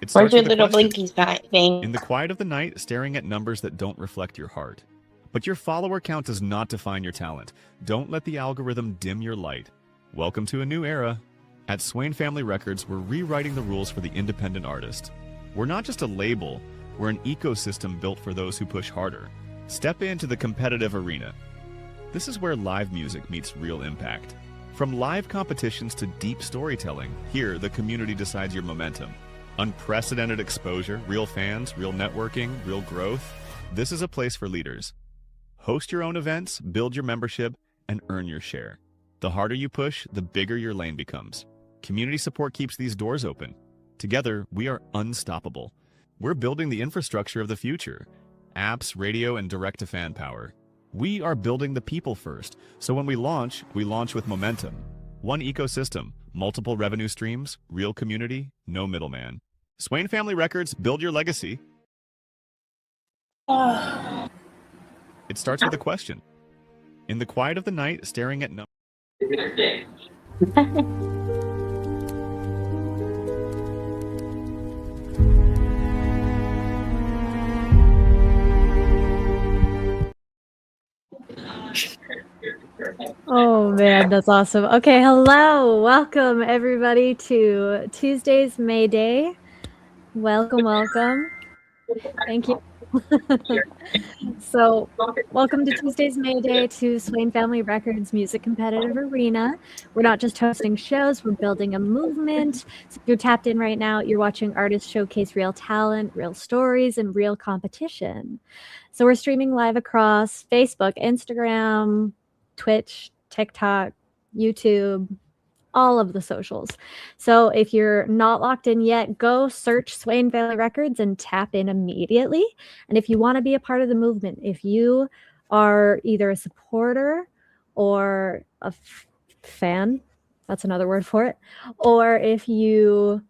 It Where's starts your with a little question. blinkies, Vane? In the quiet of the night, staring at numbers that don't reflect your heart. But your follower count does not define your talent. Don't let the algorithm dim your light. Welcome to a new era. At Swain Family Records, we're rewriting the rules for the independent artist. We're not just a label, we're an ecosystem built for those who push harder. Step into the competitive arena. This is where live music meets real impact. From live competitions to deep storytelling, here the community decides your momentum. Unprecedented exposure, real fans, real networking, real growth. This is a place for leaders. Host your own events, build your membership, and earn your share. The harder you push, the bigger your lane becomes. Community support keeps these doors open. Together, we are unstoppable. We're building the infrastructure of the future. Apps, radio, and direct-to-fan power. We are building the people first, so when we launch with momentum. One ecosystem, multiple revenue streams, real community, no middleman. Swain Family Records, build your legacy. It starts with a question. In the quiet of the night, staring at numbers. Oh man, that's awesome. Okay, hello. Welcome everybody to Tuesday's Mayday. Welcome. Thank you. So, welcome to Tuesday's Mayday to Swain Family Records Music Competitive Arena. We're not just hosting shows, we're building a movement. So if you're tapped in right now, you're watching artists showcase real talent, real stories, and real competition. So we're streaming live across Facebook, Instagram, Twitch, TikTok, YouTube, all of the socials. So if you're not locked in yet, go search Swain Family Records and tap in immediately. And if you want to be a part of the movement, if you are either a supporter or a fan, that's another word for it, or if you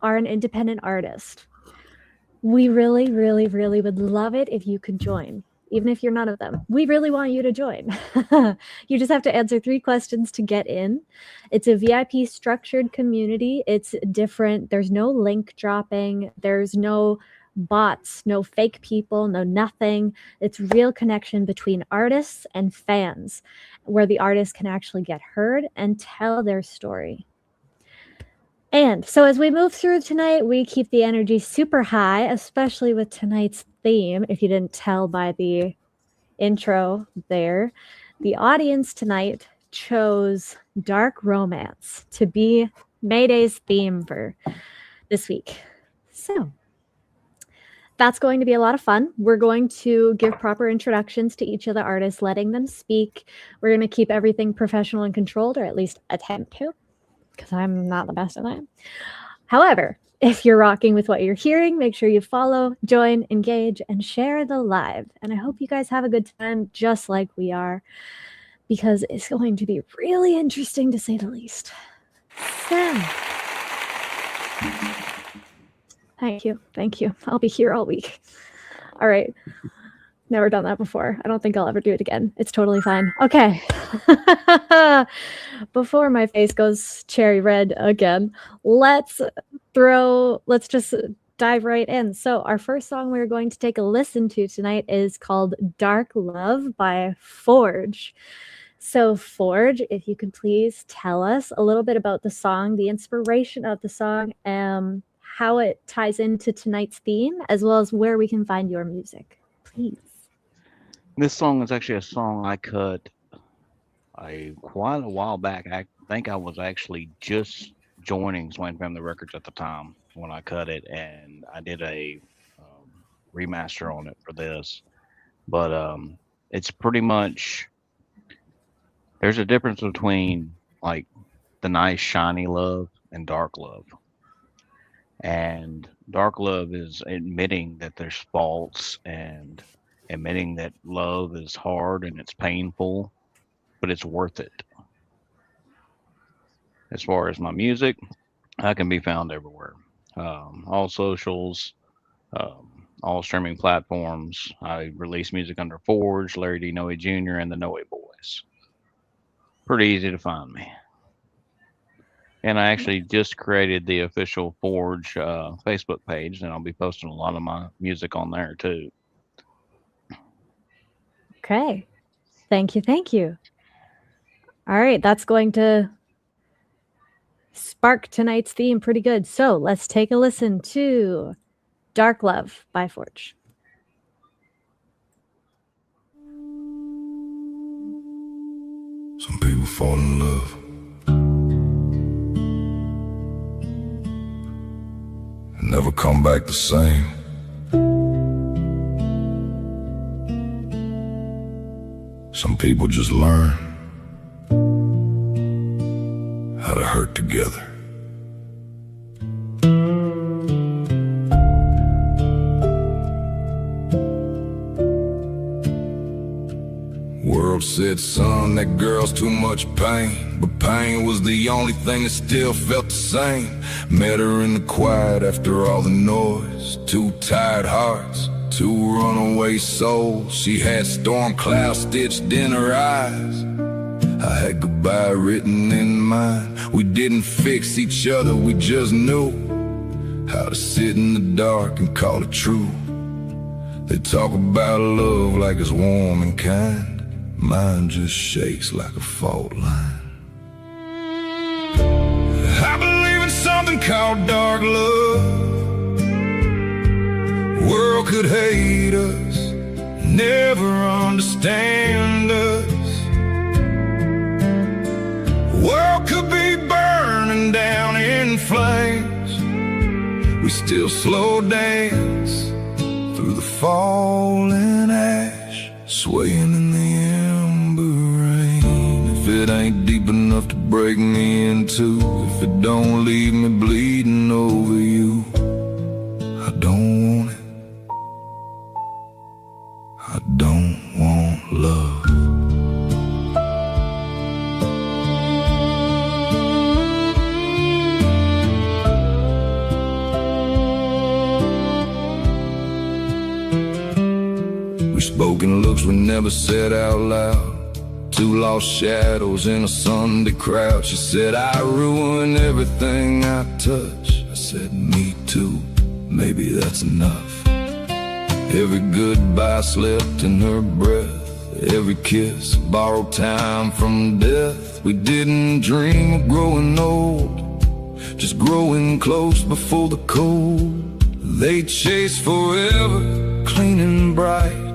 are an independent artist, we really, really, really would love it if you could join. Even if you're none of them, we really want you to join. You just have to answer 3 questions to get in. It's a VIP structured community. It's different. There's no link dropping. There's no bots, no fake people, no nothing. It's real connection between artists and fans, where the artists can actually get heard and tell their story. And so as we move through tonight, we keep the energy super high, especially with tonight's theme. If you didn't tell by the intro there, the audience tonight chose dark romance to be Mayday's theme for this week. So that's going to be a lot of fun. We're going to give proper introductions to each of the artists, letting them speak. We're going to keep everything professional and controlled, or at least attempt to, because I'm not the best at that. However, if you're rocking with what you're hearing, make sure you follow, join, engage, and share the live. And I hope you guys have a good time just like we are, because it's going to be really interesting to say the least. So, thank you. I'll be here all week. All right. Never done that before. I don't think I'll ever do it again. It's totally fine. Okay. Before my face goes cherry red again, let's just dive right in. So our first song we're going to take a listen to tonight is called Dark Love by Forge. So Forge, if you could please tell us a little bit about the song, the inspiration of the song, how it ties into tonight's theme, as well as where we can find your music, please. This song is actually a song I cut quite a while back. I think I was actually just joining Swain Family Records at the time when I cut it, and I did a remaster on it for this. But it's pretty much, there's a difference between like the nice shiny love and dark love. And dark love is admitting that there's faults and admitting that love is hard and it's painful, but it's worth it. As far as my music, I can be found everywhere, all socials, all streaming platforms. I release music under Forge, Larry D. Noe Jr., and the Noe Boys. Pretty easy to find me. And I actually just created the official Forge Facebook page, and I'll be posting a lot of my music on there too. Okay. Thank you. Thank you. All right. That's going to spark tonight's theme pretty good. So let's take a listen to Dark Love by Forge. Some people fall in love and never come back the same. Some people just learn how to hurt together. World said, son, that girl's too much pain. But pain was the only thing that still felt the same. Met her in the quiet after all the noise. Two tired hearts, two runaway souls. She had storm clouds stitched in her eyes. I had goodbye written in mine. We didn't fix each other, we just knew how to sit in the dark and call it true. They talk about love like it's warm and kind. Mine just shakes like a fault line. I believe in something called dark love. World could hate us, never understand us. World could be burning down in flames. We still slow dance through the falling ash, swaying in the ember rain. If it ain't deep enough to break me in two, if it don't leave me bleeding over you, I don't want it. I don't want love. Spoken looks we never said out loud. Two lost shadows in a Sunday crowd. She said, I ruin everything I touch. I said, me too, maybe that's enough. Every goodbye slept in her breath. Every kiss borrowed time from death. We didn't dream of growing old, just growing close before the cold. They chase forever, clean and bright.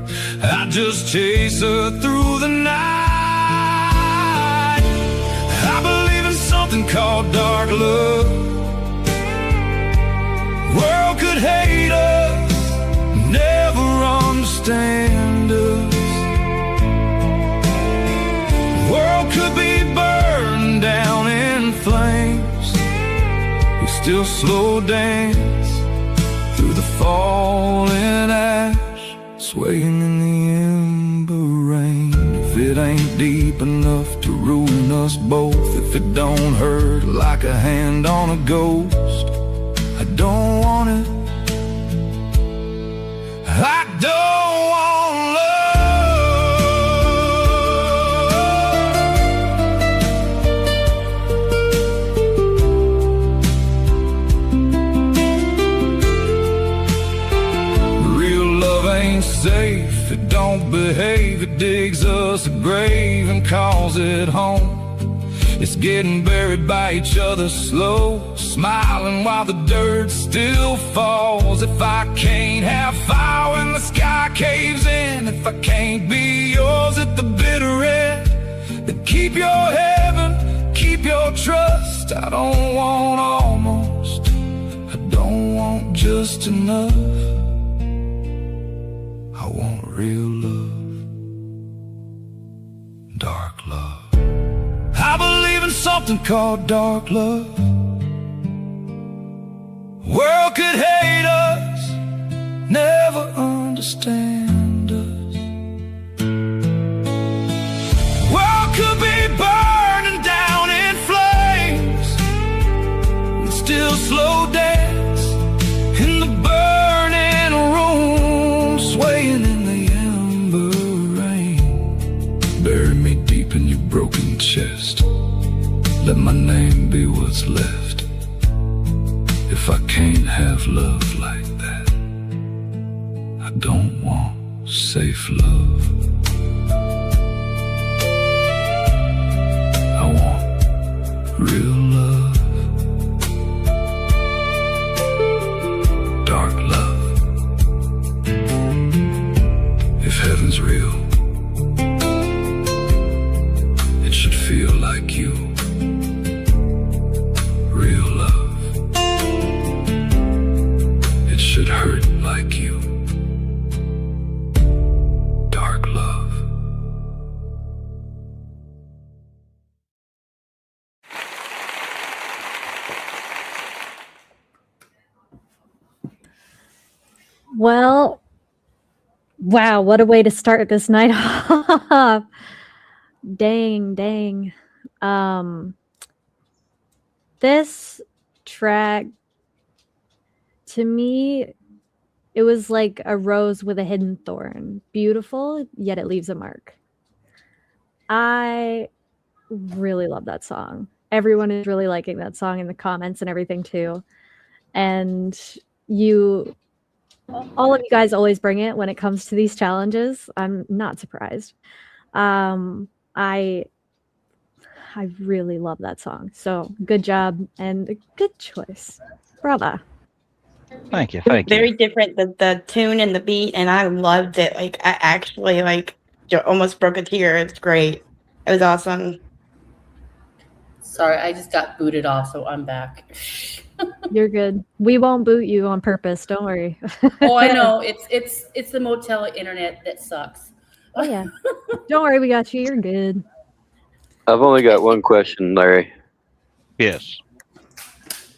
I just chase her through the night. I believe in something called dark love. World could hate us, never understand us. World could be burned down in flames. We still slow dance through the falling ash, swaying in the ember rain. If it ain't deep enough to ruin us both, if it don't hurt like a hand on a ghost, I don't want it. I don't want love. Real love ain't safe, it don't behave, it digs us a grave and calls it home. It's getting buried by each other slow, smiling while the dirt still falls. If I can't have fire when the sky caves in, if I can't be yours at the bitter end, then keep your heaven, keep your trust. I don't want almost, I don't want just enough. I want real love, dark love. I believe in something called dark love. World could hate us, never understand us. World could be burning down in flames and still slow dance in the burning room, swaying in the ember rain. Bury me deep in your broken chest, let my name be what's what's left. If I can't have love like that, I don't want safe love. I want real love, dark love. If heaven's real, it should feel like you. Real love, it should hurt like you. Dark love. Well, wow, what a way to start this night off. Dang. This track, to me, it was like a rose with a hidden thorn. Beautiful, yet it leaves a mark. I really love that song. Everyone is really liking that song in the comments and everything too. And all of you guys always bring it when it comes to these challenges. I'm not surprised. I really love that song. So good job and a good choice. Brava. Thank you. Very different, the tune and the beat, and I loved it. Like, I actually almost broke a tear. It's great. It was awesome. Sorry, I just got booted off, so I'm back. You're good. We won't boot you on purpose. Don't worry. Oh, I know. It's the motel internet that sucks. Oh yeah. Don't worry, we got you. You're good. I've only got one question, Larry. Yes.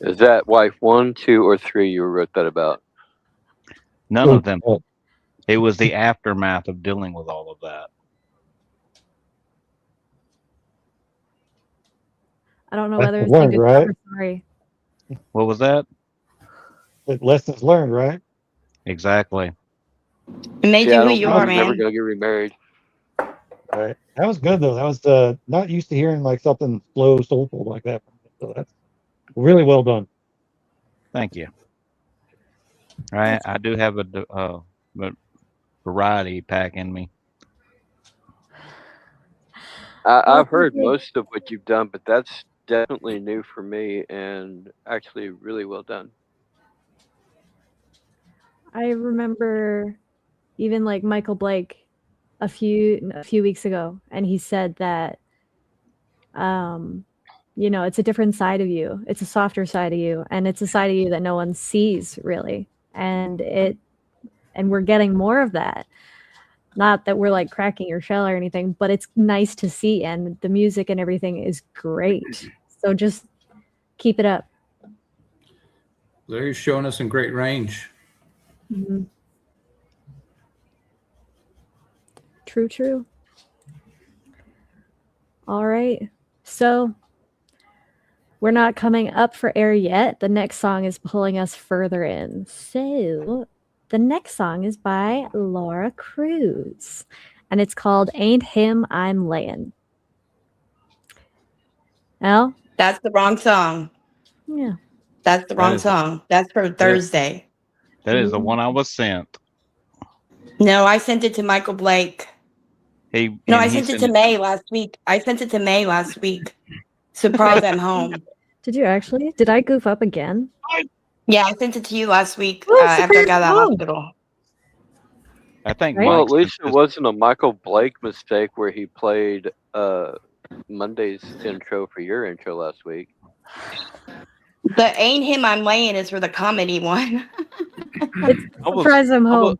Is that wife 1, 2, or 3 you wrote that about? None of them. It was the aftermath of dealing with all of that. I don't know whether it's learned, a good right? or sorry. What was that? Lessons learned, right? Exactly. It made you who you are, I'm never man. gonna get remarried. Right. That was good though. That was not used to hearing like something slow, soulful like that. So that's really well done. Thank you. I do have a variety pack in me. I've heard most of what you've done, but that's definitely new for me and actually really well done. I remember even like Michael Blake a few weeks ago, and he said that it's a different side of you. It's a softer side of you, and it's a side of you that no one sees really. And we're getting more of that. Not that we're like cracking your shell or anything, but it's nice to see, and the music and everything is great. So just keep it up. Larry's showing us some great range. Mm-hmm. True. All right. So we're not coming up for air yet. The next song is pulling us further in. So the next song is by Laura Cruz, and it's called Ain't Him I'm Layin'. Al? That's the wrong song. Yeah. That's the wrong song. That's for Thursday. That is the one I was sent. No, I sent it to Michael Blake. I sent it to May last week. Surprise, I'm home. Did you actually? Did I goof up again? Yeah, I sent it to you last week Oh, after I got out of the hospital. I think. Well, at least it wasn't a Michael Blake mistake where he played Monday's intro for your intro last week. The Ain't Him I'm Laying is for the comedy one. Surprise, I'm home.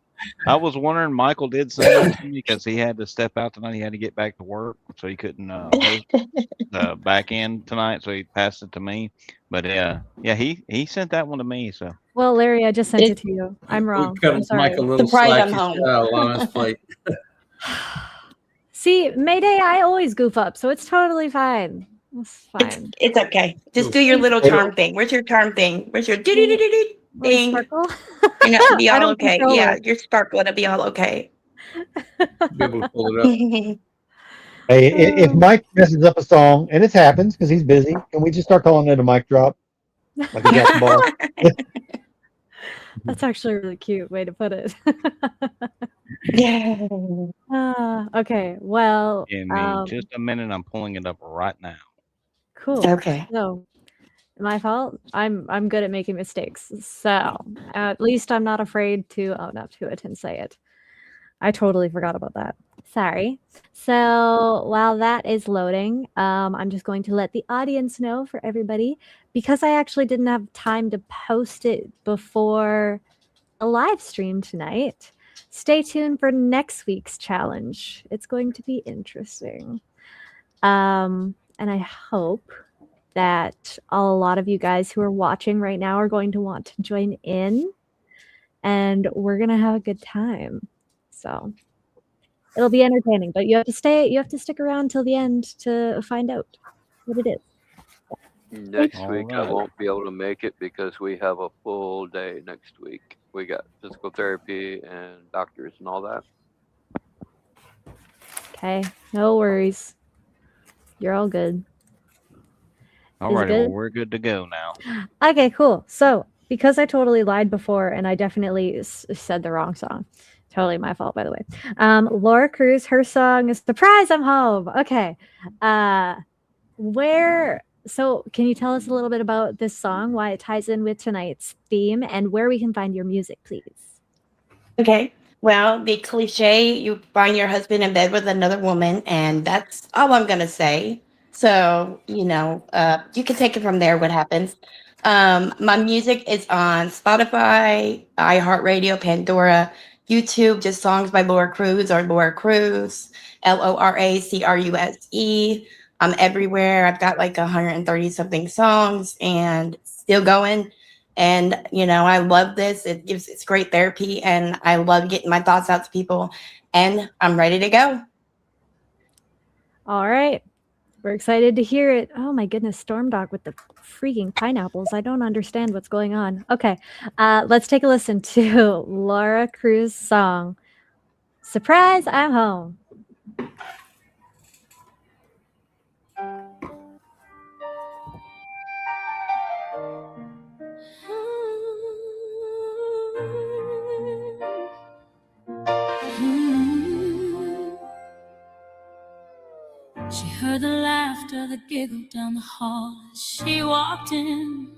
I was wondering, Michael did send it to me because he had to step out tonight. He had to get back to work, so he couldn't host the back end tonight. So he passed it to me. But he sent that one to me. So well, Larry, I just sent it to you. I'm wrong. I'm sorry. Mike a little slack on his plate. See, Mayday, I always goof up, so it's totally fine. It's fine. It's okay. Just do your little charm thing. Where's your charm thing? Where's your do-do-do-do-do thing? Sparkle? And it'll be I all don't okay. control Yeah, it. your sparkle, it'll be all okay. Be able to pull it up. Hey, if Mike messes up a song, and it happens because he's busy, can we just start calling it a mic drop? Like he got the ball. That's actually a really cute way to put it. Yeah. Okay, well, Give me just a minute. I'm pulling it up right now. cool. Okay. So, my fault. I'm good at making mistakes. So, at least I'm not afraid to own up to it and say it. I totally forgot about that. Sorry. So while that is loading, I'm just going to let the audience know for everybody, because I actually didn't have time to post it before a live stream tonight. Stay tuned for next week's challenge. It's going to be interesting. And I hope that a lot of you guys who are watching right now are going to want to join in, and we're going to have a good time. So it'll be entertaining, but you have to stick around till the end to find out what it is. Next week I Alright. won't be able to make it because we have a full day next week. We got physical therapy and doctors and all that. Okay, no worries. You're all good. All Is it right, good? well, we're good to go now. Okay, cool. So, because I totally lied before and I definitely said the wrong song. Totally my fault, by the way. Laura Cruz, her song is Surprise, I'm Home. Okay. So can you tell us a little bit about this song, why it ties in with tonight's theme, and where we can find your music, please? Okay. Well, the cliche, you find your husband in bed with another woman, and that's all I'm going to say. So, you can take it from there, what happens. My music is on Spotify, iHeartRadio, Pandora, YouTube, just songs by Laura Cruz or Laura Cruz, LORACRUSE. I'm everywhere. I've got like 130 something songs and still going. And I love this. It's great therapy, and I love getting my thoughts out to people. And I'm ready to go. All right. We're excited to hear it. Oh my goodness, Storm Dog with the freaking pineapples. I don't understand what's going on. Okay, let's take a listen to Laura Cruz's song, Surprise, I'm Home. She heard the laughter, the giggle down the hall as she walked in.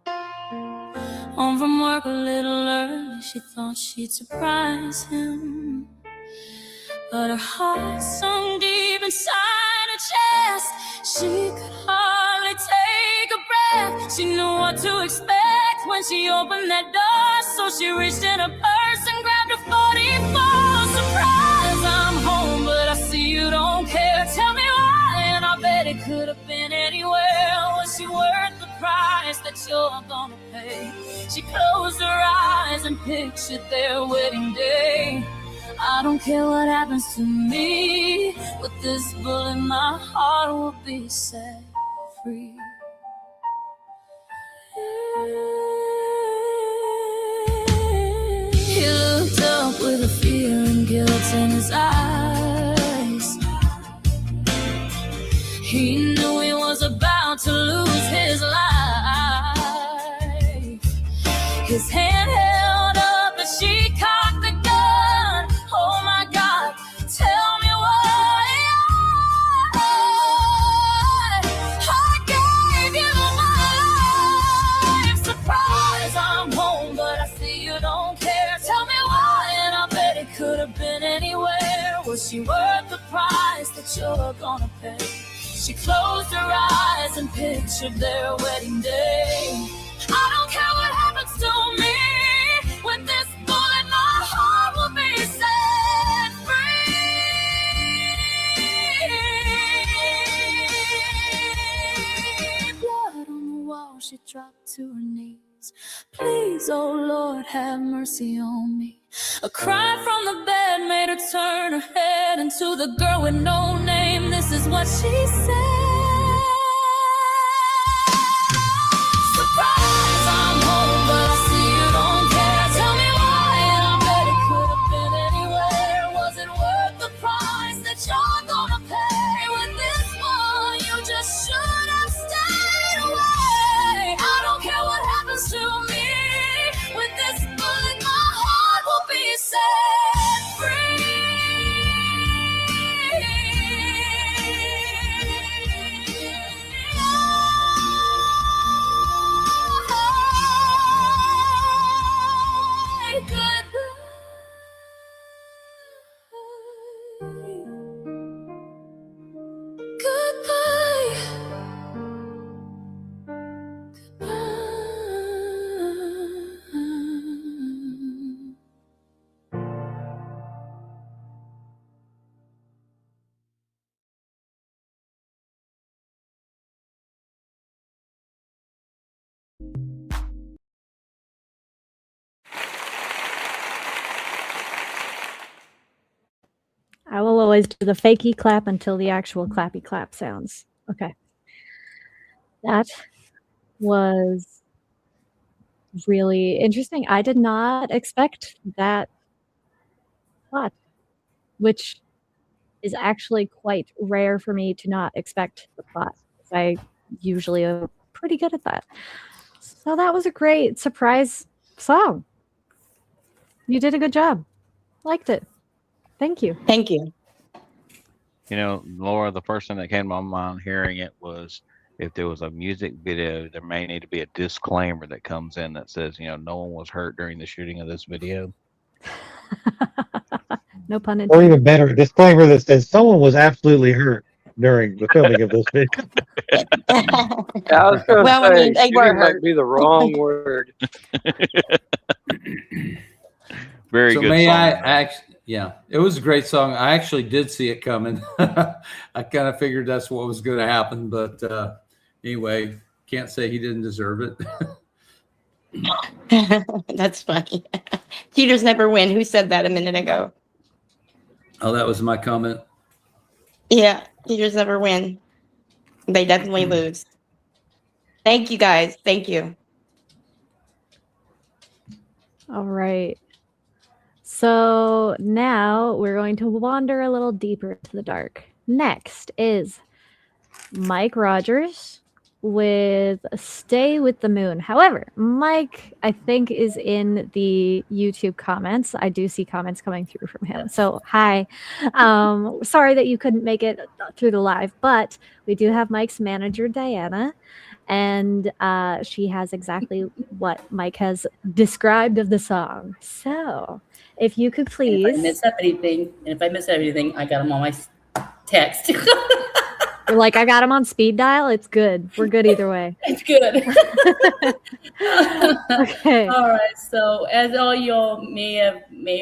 Home from work a little early, she thought she'd surprise him. But her heart sunk deep inside her chest. She could hardly take a breath. She knew what to expect when she opened that door. So she reached in her purse and grabbed a 44. Surprise, I'm home, but I see you don't care. Tell me why, and I bet it could have been anywhere. Was she worth the price that you're gonna pay? She closed her eyes and pictured their wedding day. I don't care what happens to me. With this bullet, my heart will be set free. He looked up with a fear and guilt in his eyes. He knew he was about to lose his life. His hand held up as she cocked the gun. Oh my God, tell me why. I gave you my life. Surprise, I'm home, but I see you don't care. Tell me why, and I bet it could have been anywhere. Was she worth the price that you're gonna pay? She closed her eyes and pictured their wedding day. I don't care what happens to me. With this bullet, my heart will be set free. Blood on the wall, she dropped to her knees. Please, oh Lord, have mercy on me. A cry from the bed made her turn her head, and to the girl with no name, this is what she said. Surprise, I'm home, but I see you don't care. Tell me why, and I bet it could have been anywhere. Was it worth the price that you're gonna I will always do the fakey clap until the actual clappy clap sounds. Okay. That was really interesting. I did not expect that plot, which is actually quite rare for me to not expect the plot. I usually am pretty good at that. So that was a great surprise song. You did a good job. Liked it. Thank you. Thank you. You know, Laura, the first thing that came to my mind hearing it was if there was a music video, there may need to be a disclaimer that comes in that says, you know, no one was hurt during the shooting of this video. No pun intended. Or even better, a disclaimer that says someone was absolutely hurt during the filming of this video. Yeah, I was going to Well, I say, mean, they were shooting might hurt. be the wrong word. Very So good may song. I though. actually, yeah, it was a great song. I actually did see it coming. I kind of figured that's what was going to happen, but anyway, can't say he didn't deserve it. That's funny. Cheaters never win. Who said that a minute ago? Oh, that was my comment. Yeah, cheaters never win. They definitely lose. Thank you, guys. Thank you. All right. So now we're going to wander a little deeper into the dark. Next is Mike Rogers with Stay with the Moon. However, Mike, I think, is in the YouTube comments. I do see comments coming through from him. So hi. Sorry that you couldn't make it through the live, but we do have Mike's manager, Diana. And she has exactly what Mike has described of the song. So if you could please. If I miss anything, I got them on my text. You're like, I got him on speed dial. It's good. We're good either way. It's good. Okay. All right. So as all y'all may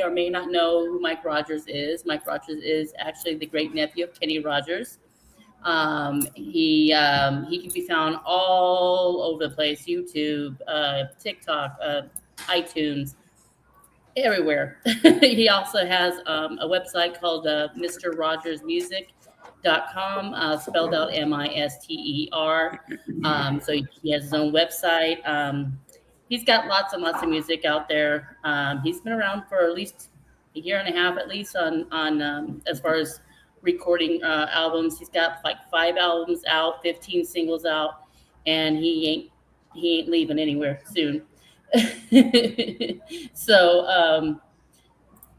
or may not know who Mike Rogers is actually the great nephew of Kenny Rogers. He can be found all over the place: YouTube, TikTok, iTunes, everywhere. He also has a website called MrRogersMusic.com, spelled out MISTER. So he has his own website. He's got lots and lots of music out there. He's been around for at least a year and a half, at least on as far as recording albums. He's got like 5 albums out, 15 singles out, and he ain't leaving anywhere soon. So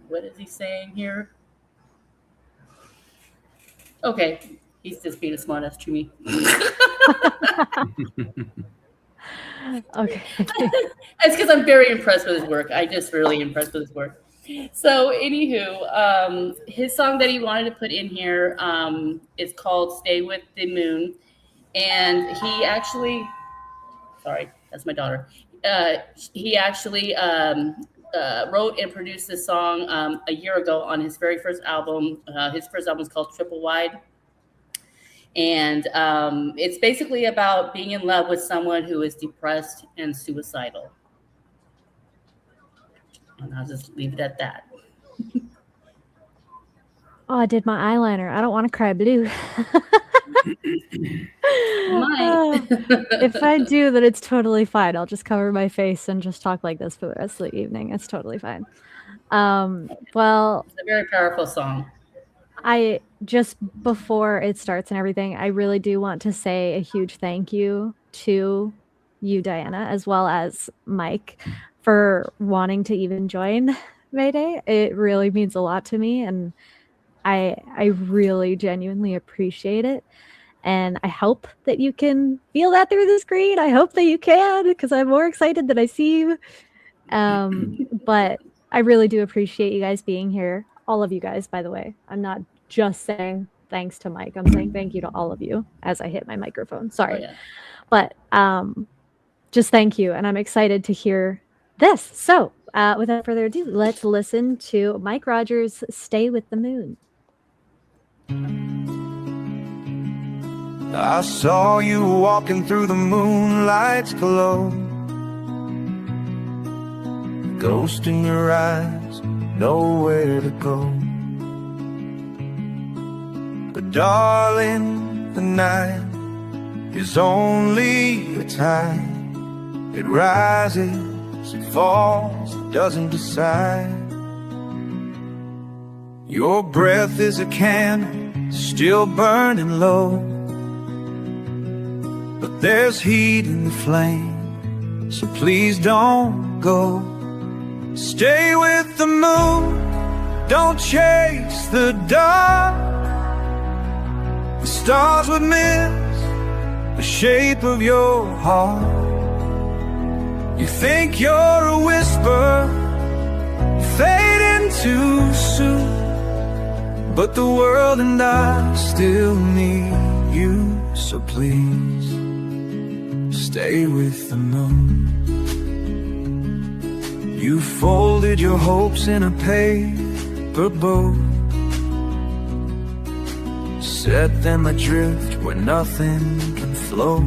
what is he saying here? Okay, he's just being a smart ass to me. Okay. It's because I'm very impressed with his work. I just really impressed with his work. So anywho, his song that he wanted to put in here is called Stay with the Moon. And he actually, sorry, that's my daughter. He actually wrote and produced this song a year ago on his very first album. His first album is called Triple Wide. And it's basically about being in love with someone who is depressed and suicidal. And I'll just leave it at that. Oh, I did my eyeliner. I don't want to cry blue. If I do, then it's totally fine. I'll just cover my face and just talk like this for the rest of the evening. It's totally fine. Well, it's a very powerful song. I just before it starts and everything, I really do want to say a huge thank you to you, Diana, as well as Mike, for wanting to even join Mayday. It really means a lot to me, and I really genuinely appreciate it. And I hope that you can feel that through the screen. I hope that you can, because I'm more excited that I see you. But I really do appreciate you guys being here. All of you guys, by the way. I'm not just saying thanks to Mike. I'm saying thank you to all of you as I hit my microphone. Sorry. Oh, yeah. But just thank you. And I'm excited to hear this. So without further ado, let's listen to Mike Rogers' Stay with the Moon. I saw you walking through the moonlight's glow, ghost in your eyes, nowhere to go. But darling, the night is only a time. It rises, it falls, it doesn't decide. Your breath is a candle, still burning low, but there's heat in the flame, so please don't go. Stay with the moon, don't chase the dark. The stars would miss the shape of your heart. You think you're a whisper, fading too soon, but the world and I still need you. So please, stay with the moon. You folded your hopes in a paper boat, set them adrift where nothing can float.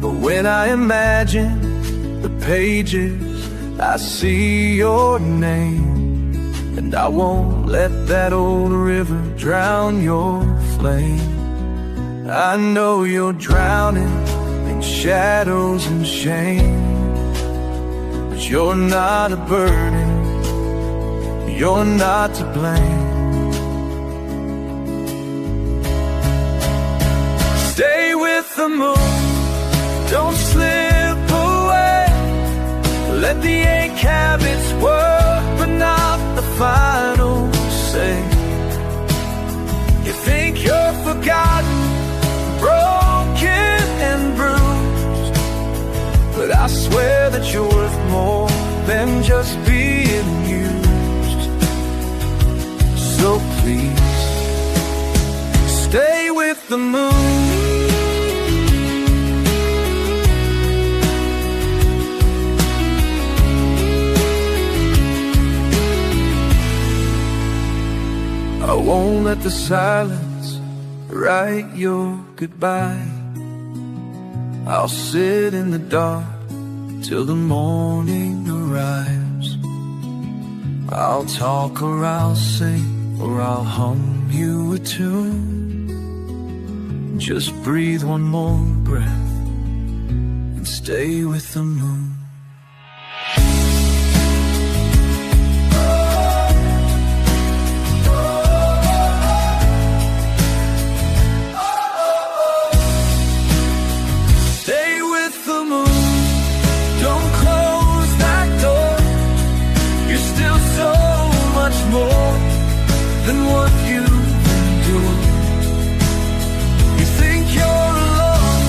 But when I imagine the pages, I see your name, and I won't let that old river drown your flame. I know you're drowning in shadows and shame, but you're not a burden, you're not to blame. Stay with the moon, don't slip away. Let the ache have its word, but not the final say. You think you're forgotten, broken and bruised, but I swear that you're worth more than just being used. So please, stay with the moon. I won't let the silence write your goodbye. I'll sit in the dark till the morning arrives. I'll talk or I'll sing or I'll hum you a tune. Just breathe one more breath and stay with the moon. Than what you've endured. You think you're alone,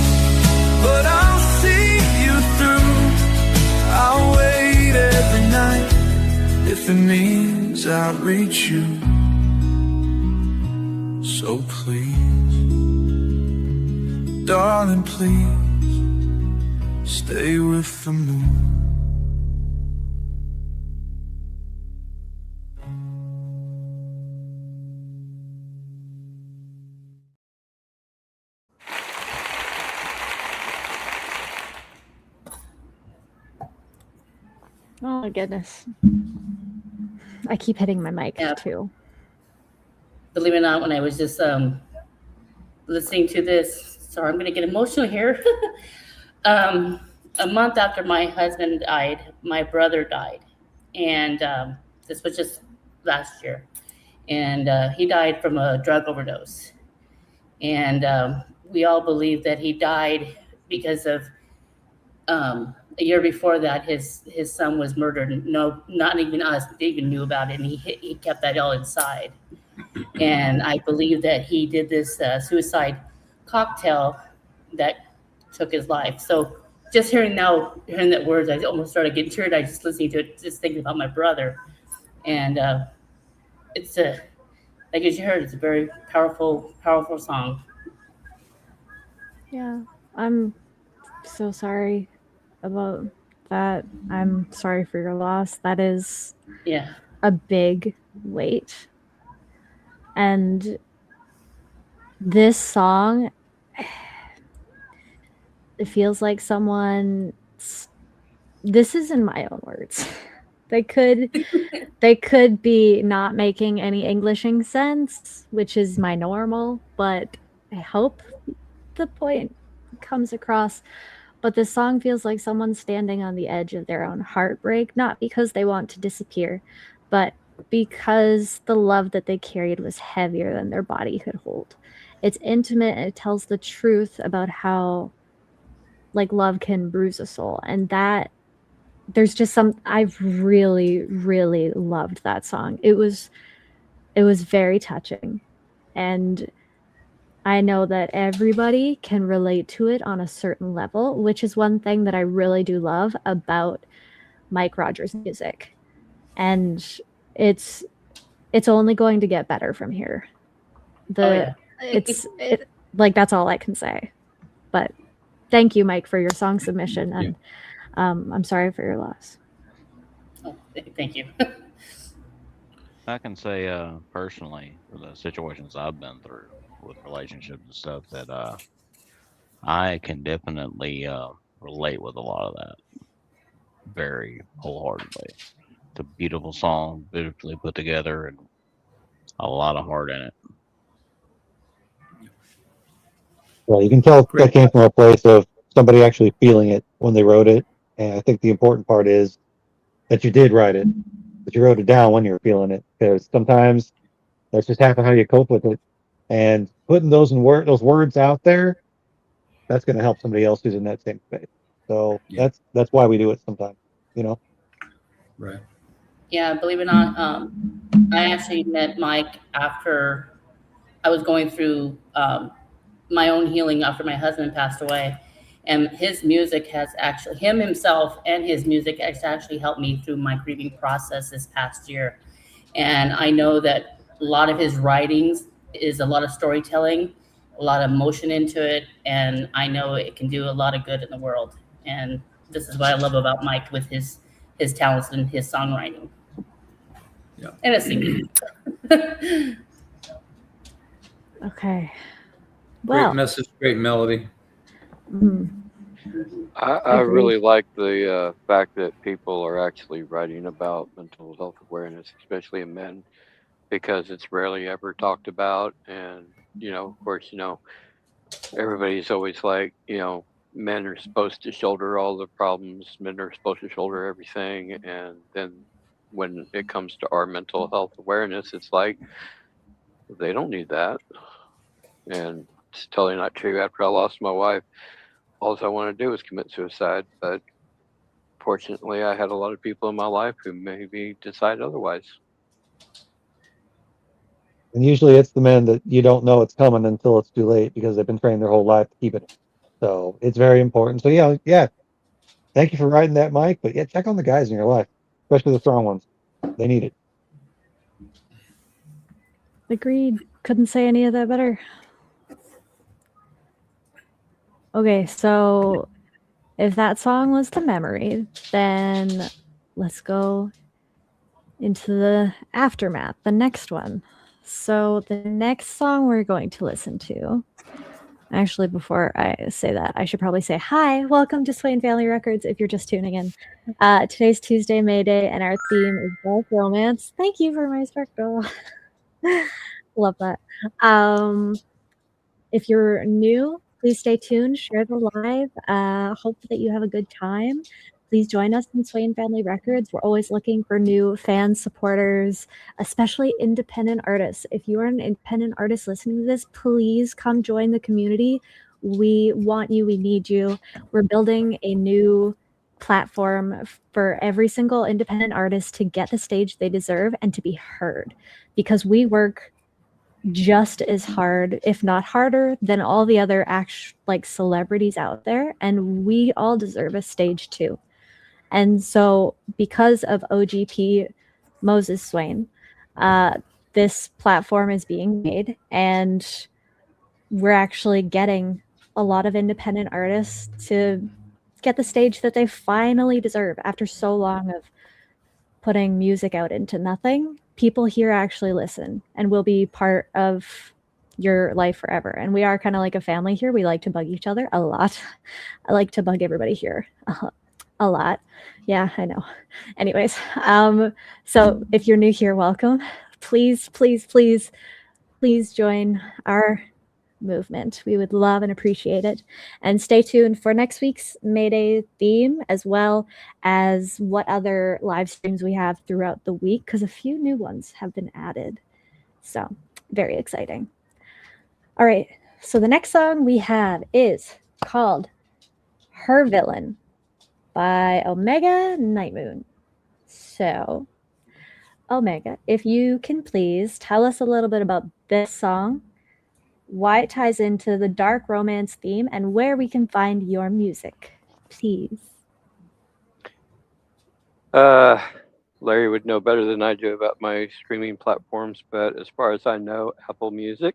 but I'll see you through. I'll wait every night if it means I'll reach you. So please, darling, please, stay with the moon. Oh my goodness. I keep hitting my mic too. Believe it or not, when I was just listening to this, sorry, I'm going to get emotional here. A month after my husband died, my brother died. And this was just last year. And he died from a drug overdose. And we all believe that he died because of a year before that, his son was murdered. No, not even us even knew about it, and he kept that all inside. And I believe that he did this suicide cocktail that took his life. So just hearing that words, I almost started getting teared. I just listening to it, just thinking about my brother, and it's a like as you heard, it's a very powerful song. Yeah, I'm so sorry about that. I'm sorry for your loss. That is Yeah, a big weight. And this song, it feels like someone. This is in my own words. They could be not making any Englishing sense, which is my normal, but I hope the point comes across. But this song feels like someone standing on the edge of their own heartbreak, not because they want to disappear, but because the love that they carried was heavier than their body could hold. It's intimate and it tells the truth about how like love can bruise a soul, and that there's just some I've really, really loved that song. It was very touching. And I know that everybody can relate to it on a certain level, which is one thing that I really do love about Mike Rogers' music. And it's only going to get better from here. Like that's all I can say. But thank you, Mike, for your song submission, and I'm sorry for your loss. oh, thank you. I can say personally, for the situations I've been through with relationships and stuff, that I can definitely relate with a lot of that very wholeheartedly. It's a beautiful song, beautifully put together, and a lot of heart in it. Well, you can tell that came from a place of somebody actually feeling it when they wrote it. And I think the important part is that you did write it, that you wrote it down when you were feeling it, because sometimes that's just half of how you cope with it. And putting those words out there, that's going to help somebody else who's in that same space. So that's why we do it sometimes, you know. Right. Yeah, believe it or not, I actually met Mike after I was going through my own healing after my husband passed away. And his music has actually, him himself and his music has actually helped me through my grieving process this past year. And I know that a lot of his writings is a lot of storytelling, a lot of emotion into it. And I know it can do a lot of good in the world. And this is what I love about Mike with his talents and his songwriting. Yeah. And his singing. Okay. Well, Great message, great melody. I really like the fact that people are actually writing about mental health awareness, especially in men, because it's rarely ever talked about. And, of course, everybody's always like, men are supposed to shoulder all the problems, men are supposed to shoulder everything. And then when it comes to our mental health awareness, it's like, they don't need that. And it's totally not true. After I lost my wife, all I want to do is commit suicide. But fortunately, I had a lot of people in my life who maybe decide otherwise. And usually it's the men that you don't know it's coming until it's too late because they've been trained their whole life to keep it. So it's very important. So yeah. Thank you for writing that, Mike. But yeah, check on the guys in your life, especially the strong ones. They need it. Agreed. Couldn't say any of that better. Okay, so if that song was The Memory, then let's go into the aftermath, the next one. So the next song we're going to listen to, actually, before I say that, I should probably say, hi, welcome to Swain Family Records if you're just tuning in. Today's Tuesday, Mayday, and our theme is dark romance. Thank you for my sparkle. Love that. If you're new, please stay tuned, share the live. Hope that you have a good time. Please join us in Swain Family Records. We're always looking for new fans, supporters, especially independent artists. If you are an independent artist listening to this, please come join the community. We want you. We need you. We're building a new platform for every single independent artist to get the stage they deserve and to be heard, because we work just as hard, if not harder, than all the other celebrities out there, and we all deserve a stage too. And so, because of O.G.P. Moses Swain, this platform is being made, and we're actually getting a lot of independent artists to get the stage that they finally deserve after so long of putting music out into nothing. People here actually listen and will be part of your life forever. And we are kind of like a family here. We like to bug each other a lot. I like to bug everybody here a lot. Yeah, I know. Anyways, so if you're new here, welcome. Please, please, please, please join our movement. We would love and appreciate it. And stay tuned for next week's Mayday theme, as well as what other live streams we have throughout the week, because a few new ones have been added. So very exciting. All right. So the next song we have is called Her Villain by Omega Nightmoon. So Omega, if you can please tell us a little bit about this song, why it ties into the dark romance theme, and where we can find your music, please. Larry would know better than I do about my streaming platforms, but as far as I know, Apple Music.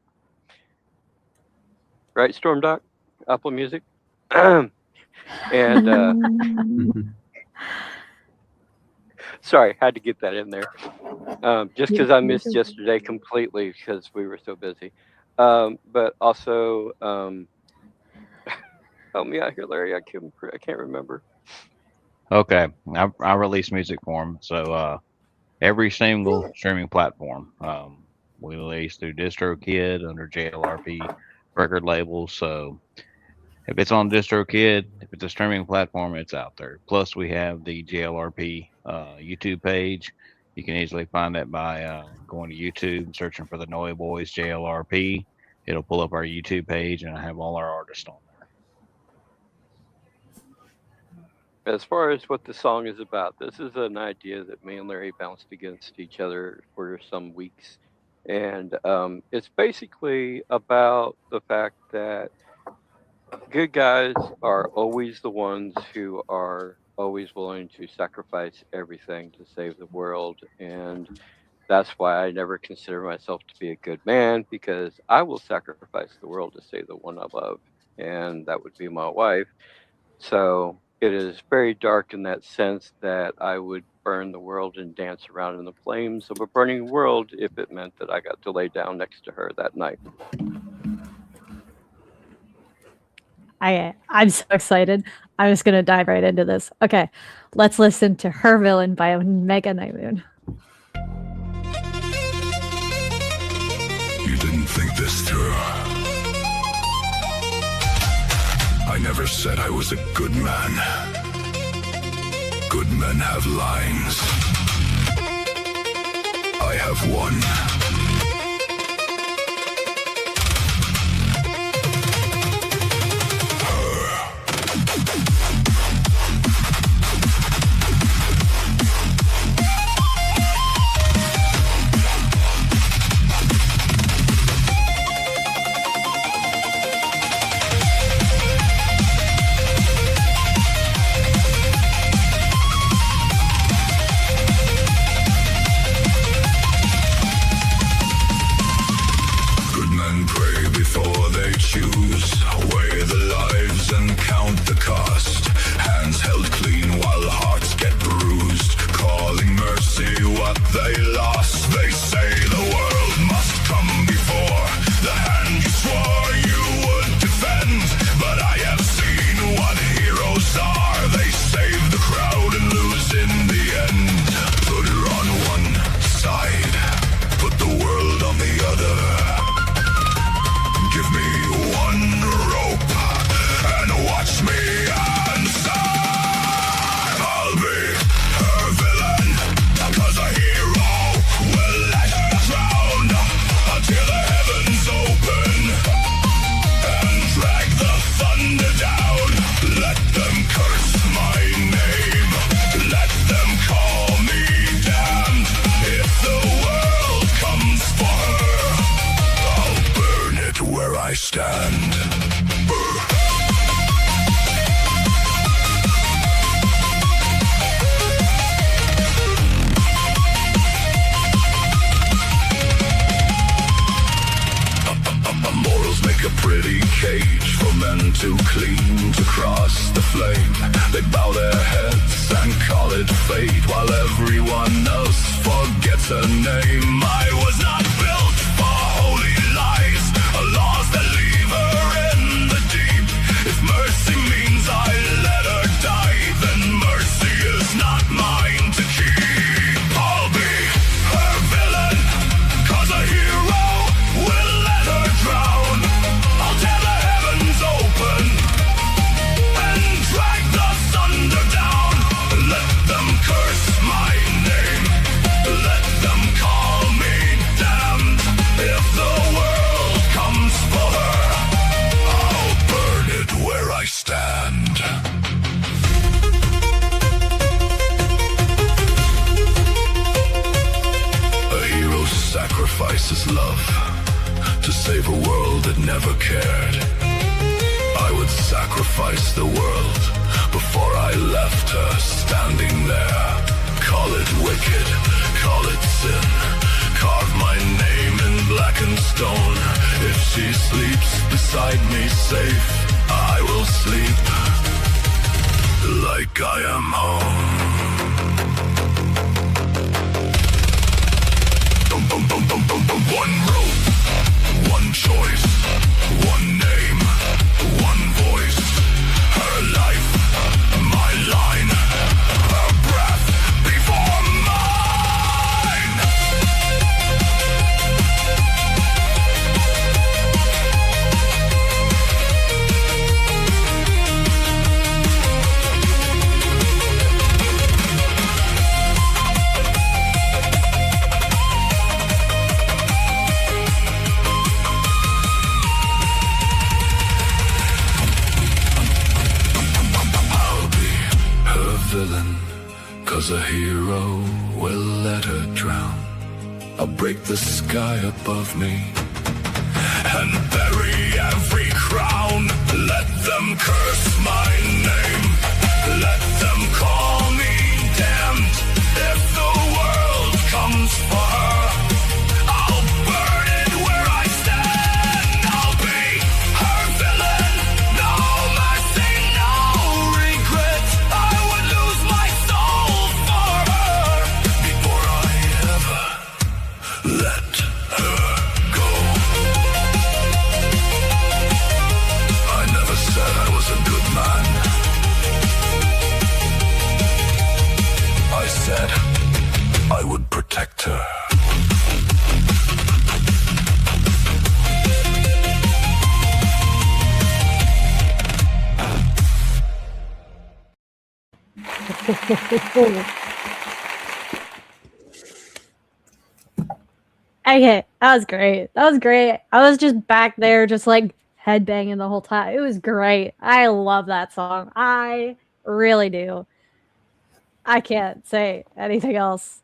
Right, Storm Doc? Apple Music? And sorry, had to get that in there. Just because I missed yesterday completely because we were so busy. But also, help me out here, Larry. I can't remember. Okay, I release music for them. So every single streaming platform. We release through DistroKid under JLRP record labels. So if it's on DistroKid, if it's a streaming platform, it's out there. Plus, we have the JLRP YouTube page. You can easily find that by going to YouTube and searching for the Noy Boys JLRP. It'll pull up our YouTube page, and I have all our artists on there. As far as what the song is about, this is an idea that me and Larry bounced against each other for some weeks. And it's basically about the fact that good guys are always the ones who are always willing to sacrifice everything to save the world. And that's why I never consider myself to be a good man, because I will sacrifice the world to save the one I love. And that would be my wife. So it is very dark in that sense that I would burn the world and dance around in the flames of a burning world if it meant that I got to lay down next to her that night. I'm so excited. I'm just going to dive right into this. Okay, let's listen to Her Villain by Omega Nightmoon. You didn't think this through. I never said I was a good man. Good men have lines. I have one. too clean to cross the flame. They bow their heads and call it fate, while everyone else forgets her name. I was not built for holy lies, or laws that leave her in the deep. If mercy means I let her die, then mercy is not mine to keep. I'll be her villain, 'cause a hero will let her drown. I'll tear the heavens open and drag the thunder down. Let them curse my name, let them call me damned. If the world comes for her, I'll burn it where I stand. A hero sacrifices love to save a world that never cared. I would sacrifice the world before I left her standing there. Call it wicked, call it sin, carve my name in blackened stone. If she sleeps beside me safe, I will sleep like I am home. One road, one choice, one name, one voice. Her life, my line, her breath before mine. Villain, 'cause a hero will let her drown. I'll break the sky above me and bury every crown. Let them curse my name, let them call me damned. If the world comes for her, I'll burn it where I stand. I'll be her villain, no mercy, no regret. I would lose my soul for her before I ever let her go. I never said I was a good man. I said I would protect her. Okay, that was great. That was great. I was just back there, just like headbanging the whole time. It was great. I love that song. I really do. I can't say anything else.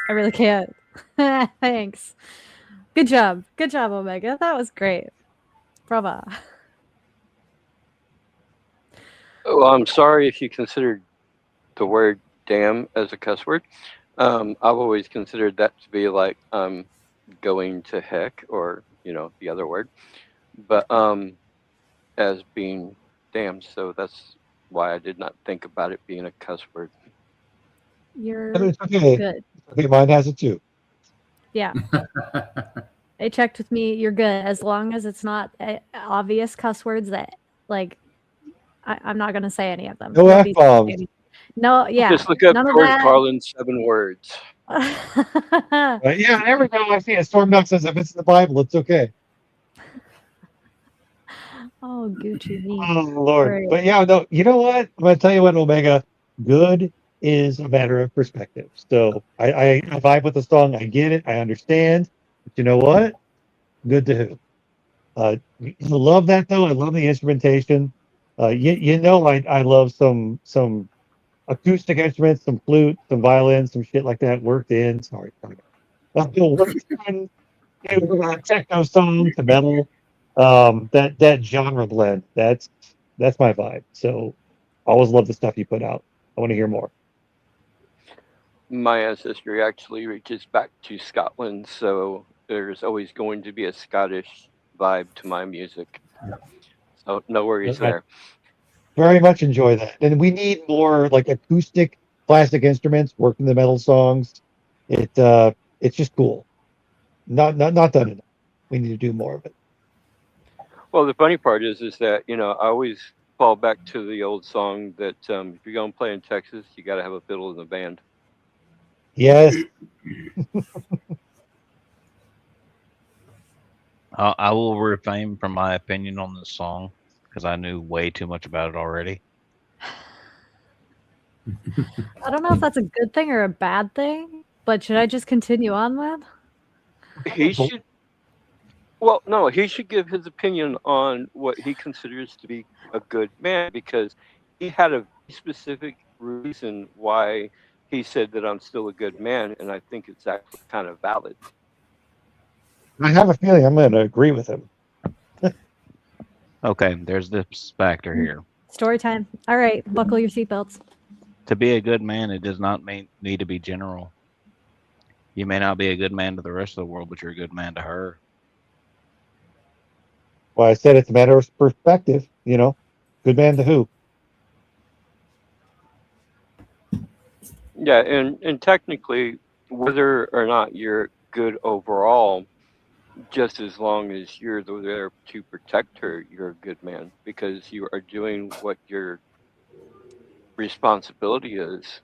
I really can't. Thanks. Good job. Good job, Omega. That was great. Bravo. Well, I'm sorry if you considered the word damn as a cuss word. I've always considered that to be like going to heck, or the other word, but as being damned. So that's why I did not think about it being a cuss word. You're It's okay. good. Okay, mine has it too. Yeah. They checked with me. You're good. As long as it's not obvious cuss words that, like, I'm not going to say any of them. No Nobody's gonna F-bombs. say any- No, yeah. Just look up None of George that. Carlin's 7 words. Yeah, there we go. I see it. Storm Duck says if it's in the Bible, it's okay. Oh, Gucci me. Oh, Lord. Right. But yeah, no, you know what? I'm going to tell you what, Omega. Good is a matter of perspective. So I vibe with the song. I get it. I understand. But you know what? Good to who? I love that, though. I love the instrumentation. I love some acoustic instruments, some flute, some violin, some shit like that worked in. Sorry. Worked in techno song to metal. That genre blend. That's my vibe. So always love the stuff you put out. I want to hear more. My ancestry actually reaches back to Scotland, so there's always going to be a Scottish vibe to my music. So no worries I there. very much enjoy that. And we need more like acoustic classic instruments working the metal songs. It's just cool. Not done enough. We need to do more of it. Well, the funny part is that I always fall back to the old song that if you're going to play in Texas, you got to have a fiddle in the band. Yes. I will refrain from my opinion on this song because I knew way too much about it already. I don't know if that's a good thing or a bad thing, but should I just continue on with? He should. Well, no, he should give his opinion on what he considers to be a good man because he had a specific reason why he said that I'm still a good man, and I think it's actually kind of valid. I have a feeling I'm going to agree with him. Okay, there's this factor here. Story time. All right, buckle your seatbelts. To be a good man, it does not need to be general. You may not be a good man to the rest of the world, but you're a good man to her. Well, I said it's a matter of perspective. Good man to who? Yeah, and technically, whether or not you're good overall, just as long as you're there to protect her, you're a good man because you are doing what your responsibility is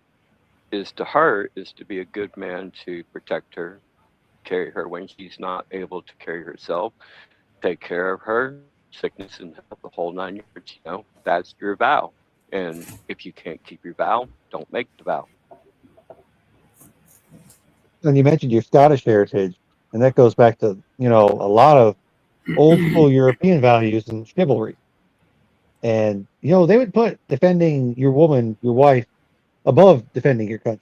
to her is to be a good man to protect her, carry her when she's not able to carry herself, take care of her, sickness and health, the whole 9 yards. That's your vow. And if you can't keep your vow, don't make the vow. And you mentioned your Scottish heritage, and that goes back to a lot of old school European values and chivalry. And they would put defending your woman, your wife, above defending your country.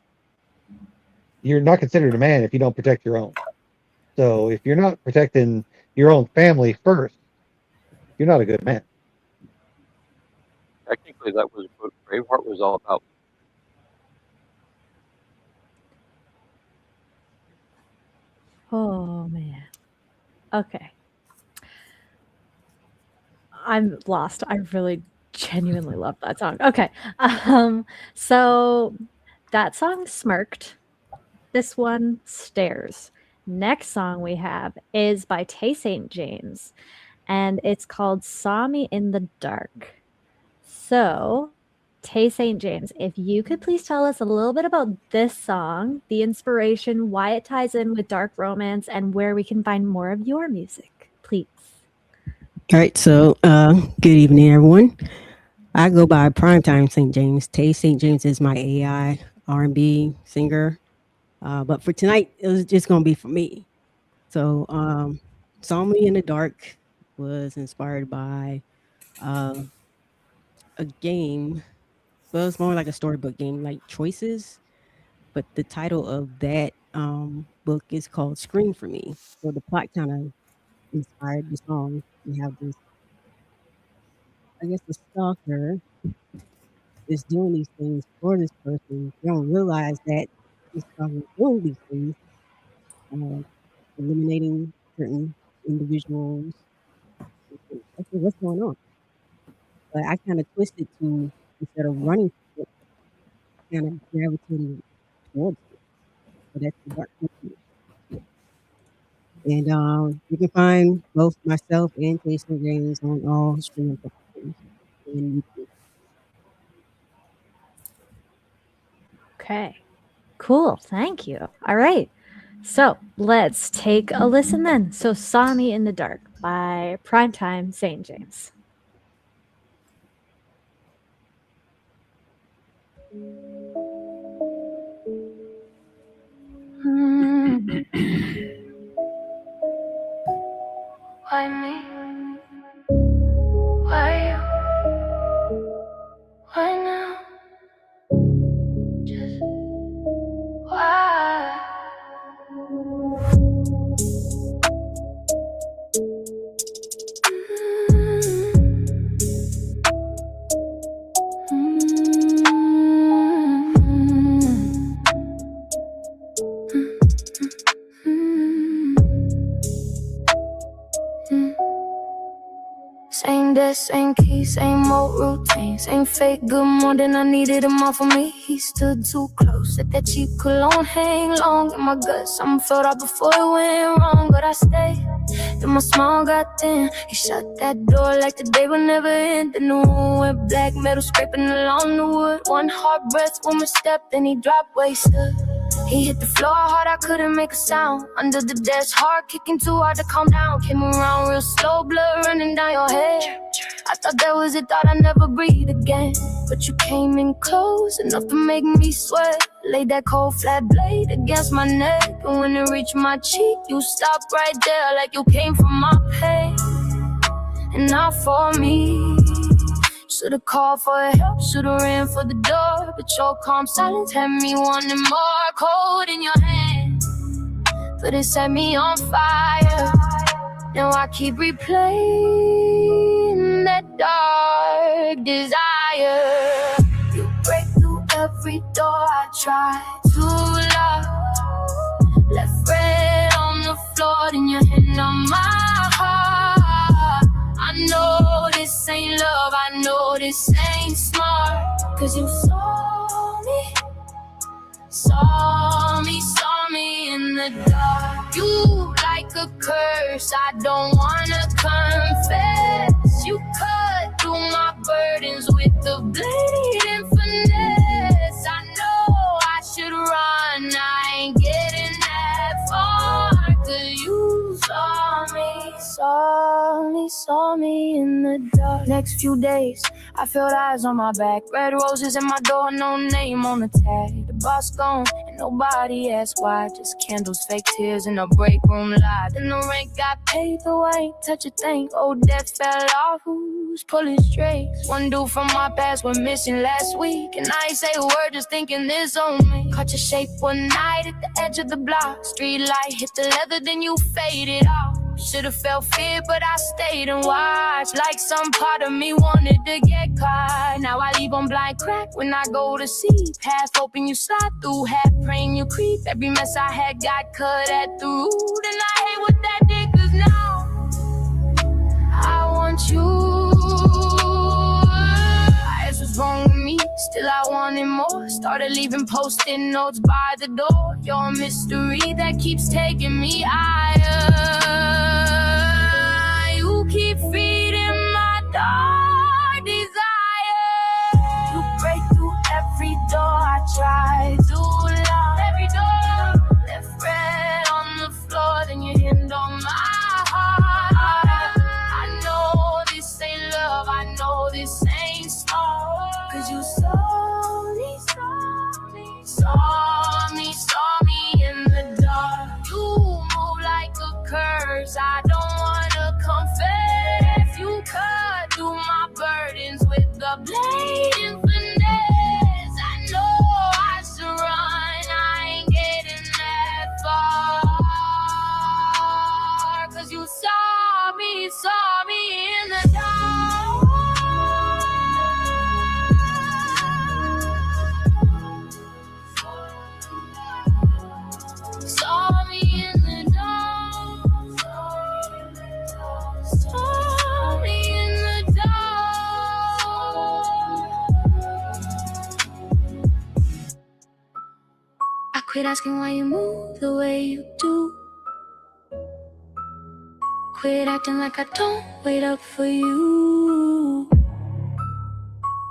You're not considered a man if you don't protect your own. So if you're not protecting your own family first, you're not a good man. Technically, that was what Braveheart was all about. Oh man. Okay. I'm lost. I really genuinely love that song. Okay. So that song Smirked. This one Stares. Next song we have is by Tay St. James, and it's called Saw Me in the Dark. So, Tay St. James, if you could please tell us a little bit about this song, the inspiration, why it ties in with dark romance, and where we can find more of your music, please. All right, so good evening, everyone. I go by Primetime St. James. Tay St. James is my AI R&B singer, but for tonight, it was just gonna be for me. So, "Saw Me in the Dark" was inspired by a game. Well, it's more like a storybook game, like Choices, but the title of that book is called Scream for Me. So the plot kind of inspired the song. We have this, I guess, the stalker is doing these things for this person. They don't realize that this stalker is doing these things, uh, eliminating certain individuals. Okay, what's going on? But I kind of twisted to instead of running, kind of gravitating towards it. So that's the dark side. And you can find both myself and Jason James on all streaming platforms and YouTube. Okay. Cool. Thank you. All right. So let's take a listen then. So, Saw Me in the Dark by Primetime St. James. Why me? Why you? Why now? Just why? best, ain't keys, ain't more routines, ain't fake good more than I needed him all for me. He stood too close, let that cheap cologne hang long in my guts. I'm felt out before it went wrong, but I stayed. Then my smile got thin. He shut that door like the day would never end. The new room went black, metal scraping along the wood. One hard breath, one misstep, then he dropped where he stood. He hit the floor hard, I couldn't make a sound. Under the desk, hard kicking too hard to calm down. Came around real slow, blood running down your head. I thought that was it, thought I'd never breathe again. But you came in close, enough to make me sweat. Laid that cold flat blade against my neck. And when it reached my cheek, you stopped right there like you came from my pain. And not for me. Should've called for help, should've ran for the door. But your calm silence had me wanting more. Cold in your hand, but it set me on fire. Now I keep replaying that dark desire. You break through every door I try to lock. Left red on the floor, then your hand on my heart. I know this ain't love, I know this ain't smart. Cause you saw me in the dark. You like a curse, I don't wanna confess. You cut through my burdens with the blade and finesse. I know I should run, I ain't getting that far. Cause you saw me in the dark. Next few days, I felt eyes on my back. Red roses in my door, no name on the tag. The boss gone, and nobody asked why. Just candles, fake tears, and a break room light. Then the rent got paid, though I ain't touch a thing. Old debt fell off, who's pulling strings? One dude from my past went missing last week, and I ain't say a word, just thinking this on me. Caught your shape one night at the edge of the block. Street light hit the leather, then you faded off. Should've felt fear, but I stayed and watched. Like some part of me wanted to get caught. Now I leave on blind crack when I go to sleep. Half open you slide through, half praying you creep. Every mess I had got cut at the root. And I hate what that did, cause now I want you. I was wrong with me, still I wanted more. Started leaving post-it notes by the door. You're a mystery that keeps taking me higher. You keep feeding my dark desire. You break through every door I try to lock. Every door left red on the floor, then your hand on my heart. I know this ain't love, I know this ain't smart. Cause you saw me in the dark. You move like a curse, I don't wanna confess. You cut through my burdens with the blade and finesse. I know I should run, I ain't getting that far. Cause you saw me in the dark. Saw me in the dark. Saw me in the dark. I quit asking why you move the way you do. Quit acting like I don't wait up for you.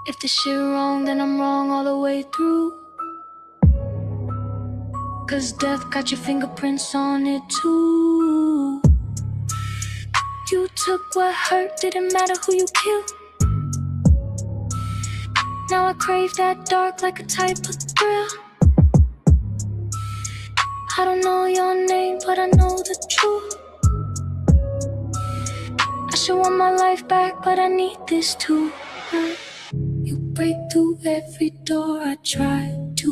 If the shit wrong, then I'm wrong all the way through. Cause death got your fingerprints on it too. You took what hurt, didn't matter who you killed. Now I crave that dark like a type of thrill. I don't know your name, but I know the truth. I should want my life back, but I need this too. You break through every door I try to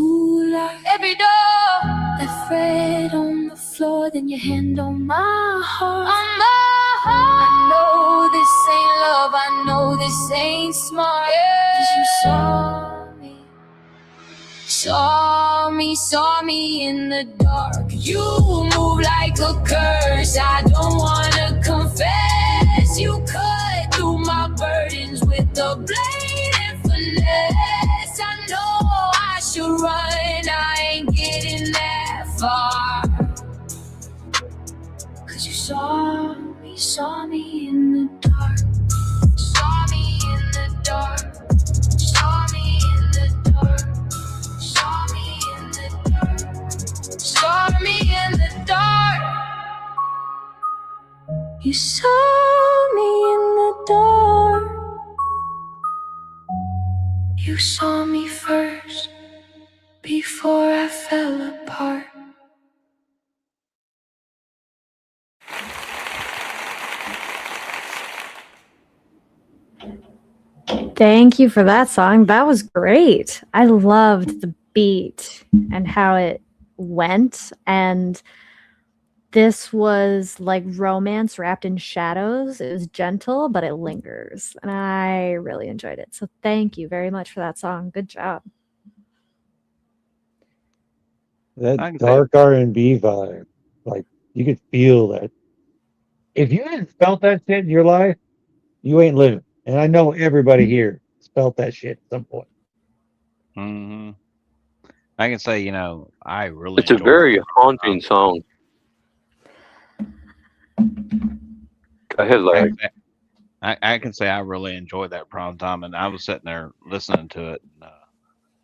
lock. Every door left red on the floor, then your hand on my heart. On my heart. I know this ain't love, I know this ain't smart. Cause you saw me in the dark. You move like a curse, I don't wanna confess. You cut through through my burdens with a blade and finesse. I know I should run, I ain't getting that far. Cause you saw me in the dark. Saw me in the dark. Saw me in the dark. Saw me in the dark. Saw me in the dark. You saw me in the dark. You saw me first before I fell apart. Thank you for that song. That was great. I loved the beat and how it went. And this was like romance wrapped in shadows. It was gentle, but it lingers. And I really enjoyed it. So thank you very much for that song. Good job. That dark R&B vibe, like you could feel that. If you hadn't felt that shit in your life, you ain't living. And I know everybody here has felt that shit at some point. Mm-hmm. I can say, I really It's a enjoyed very it. haunting song. Go ahead, Larry. I can say I really enjoyed that prom time, and I was sitting there listening to it. And,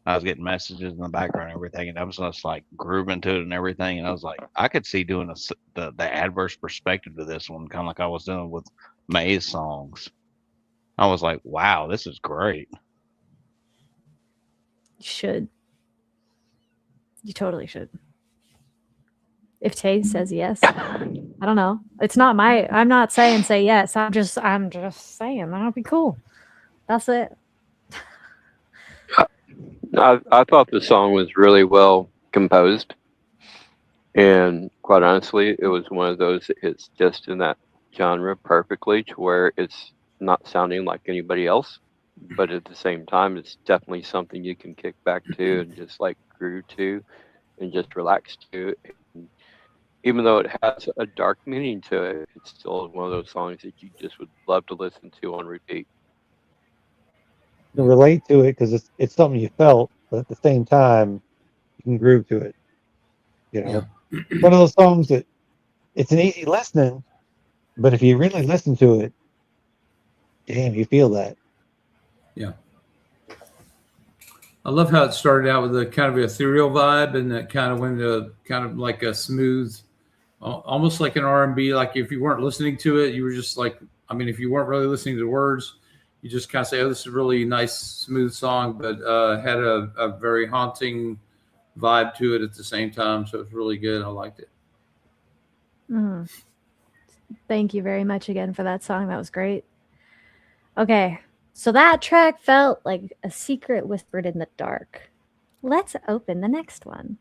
I was getting messages in the background and everything, and I was just like grooving to it and everything. And I was like, I could see doing the adverse perspective to this one, kind of like I was doing with May's songs. I was like, wow, this is great. You should. You totally should. If Tay says yes, I don't know. It's not I'm not saying say yes. I'm just saying that'll be cool. That's it. I thought the song was really well composed, and quite honestly, it was one of those that hits just in that genre perfectly, to where it's not sounding like anybody else, but at the same time, it's definitely something you can kick back to and just like groove to and just relax to. And even though it has a dark meaning to it, it's still one of those songs that you just would love to listen to on repeat. You can relate to it because it's something you felt, but at the same time, you can groove to it. Yeah. One of those songs that it's an easy listening, but if you really listen to it, damn, you feel that. Yeah. I love how it started out with a kind of ethereal vibe, and that kind of went to kind of like a smooth, almost like an R&B. Like if you weren't listening to it, you were just like, I mean, if you weren't really listening to the words, you just kind of say, oh, this is a really nice, smooth song, but had a very haunting vibe to it at the same time. So it's really good. I liked it. Mm. Thank you very much again for that song. That was great. Okay. So that track felt like a secret whispered in the dark. Let's open the next one.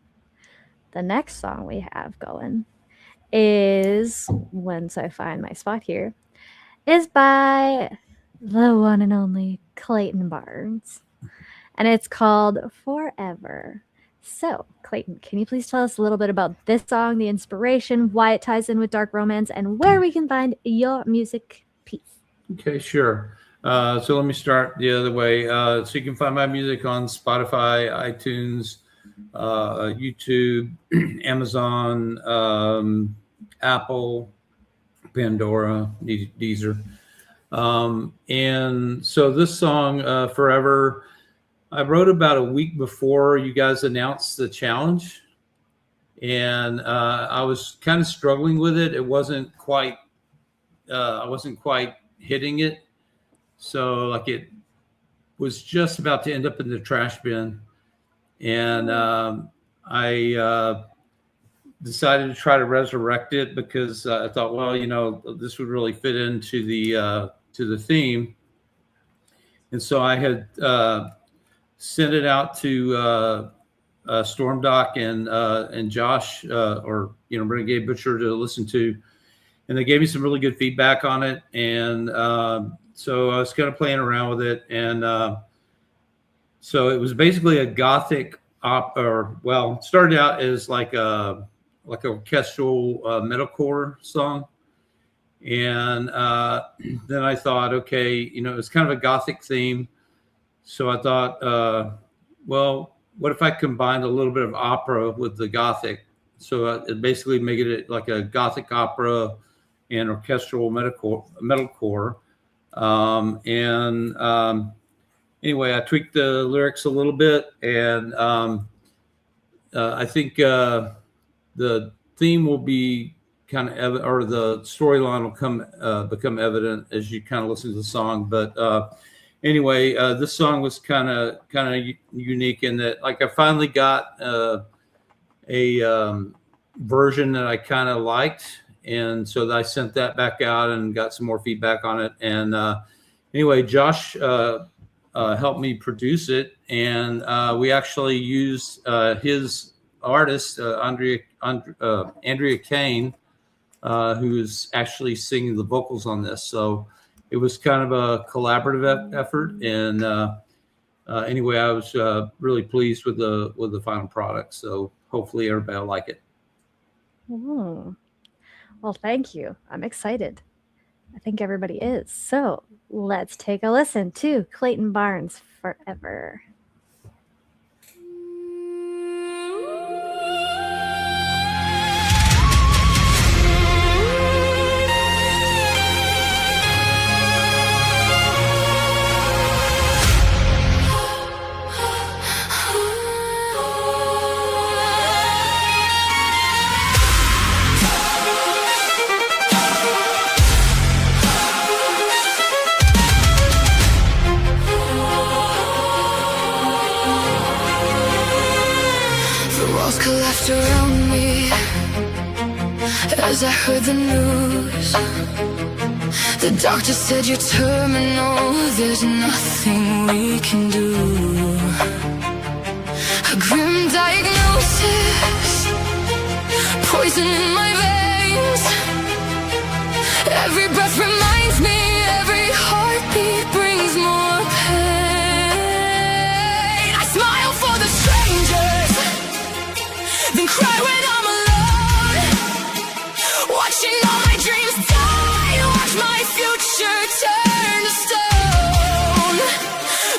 The next song we have going is, once I find my spot here, is by the one and only Clayton Barnes. And it's called Forever. So, Clayton, can you please tell us a little bit about this song, the inspiration, why it ties in with dark romance, and where we can find your music piece? Okay, sure. So let me start the other way. So you can find my music on Spotify, iTunes, YouTube, Amazon, Apple, Pandora, Deezer. And so this song, Forever, I wrote about a week before you guys announced the challenge. And I was kind of struggling with it. It wasn't quite, I wasn't quite hitting it. So like it was just about to end up in the trash bin. And I decided to try to resurrect it because I thought, well, this would really fit into the theme. And so I had sent it out to Storm Doc and Josh or Renegade Butcher to listen to, and they gave me some really good feedback on it. And so I was kind of playing around with it, and so it was basically a gothic it started out as like a orchestral metalcore song, And then I thought, okay, you know, it's kind of a gothic theme. So I thought, well, what if I combined a little bit of opera with the gothic? So it basically made it like a gothic opera and orchestral metalcore. Anyway, I tweaked the lyrics a little bit, and I think the theme will be kind of or the storyline will become evident as you kind of listen to the song. But anyway, this song was kind of unique in that, like, I finally got a version that I kind of liked, and so I sent that back out and got some more feedback on it. And anyway, Josh helped me produce it, and we actually used his artist, Andrea Kane, who's actually singing the vocals on this. So it was kind of a collaborative effort. And anyway, I was really pleased with the final product. So hopefully everybody will like it. Well, thank you. I'm excited. I think everybody is. So let's take a listen to Clayton Barnes, Forever. Collapsed around me as I heard the news. The doctor said you're terminal, there's nothing we can do. A grim diagnosis, poison in my veins. Every breath reminds me, every heartbeat brings more pain. I smile for the strangers, then cry when I'm alone. Watching all my dreams die, watch my future turn to stone.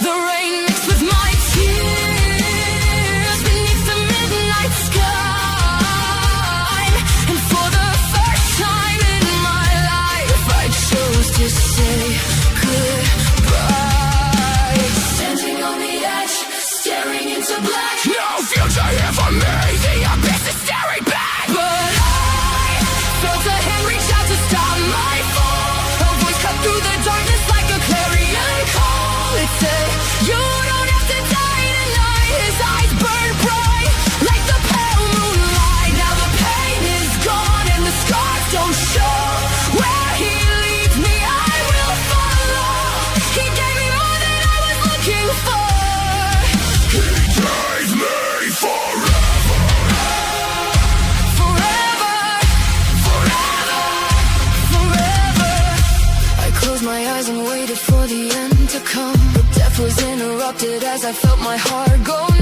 The rain mixed with my tears beneath the midnight sky. And for the first time in my life, I chose to say goodbye. Standing on the edge, staring into black. No future here for me. The abyss is staring back. But I felt a hand reach out to stop my fall. A voice cut through the darkness like a clarion call. It said, you don't have to die tonight. His eyes burn bright like the pale moonlight. Now the pain is gone and the scars don't show. Where he leads me, I will follow. He gave me more than I was looking for. He gave me forever. Forever, forever, forever. I closed my eyes and waited for the end to come. But death was interrupted as I felt my heart go numb.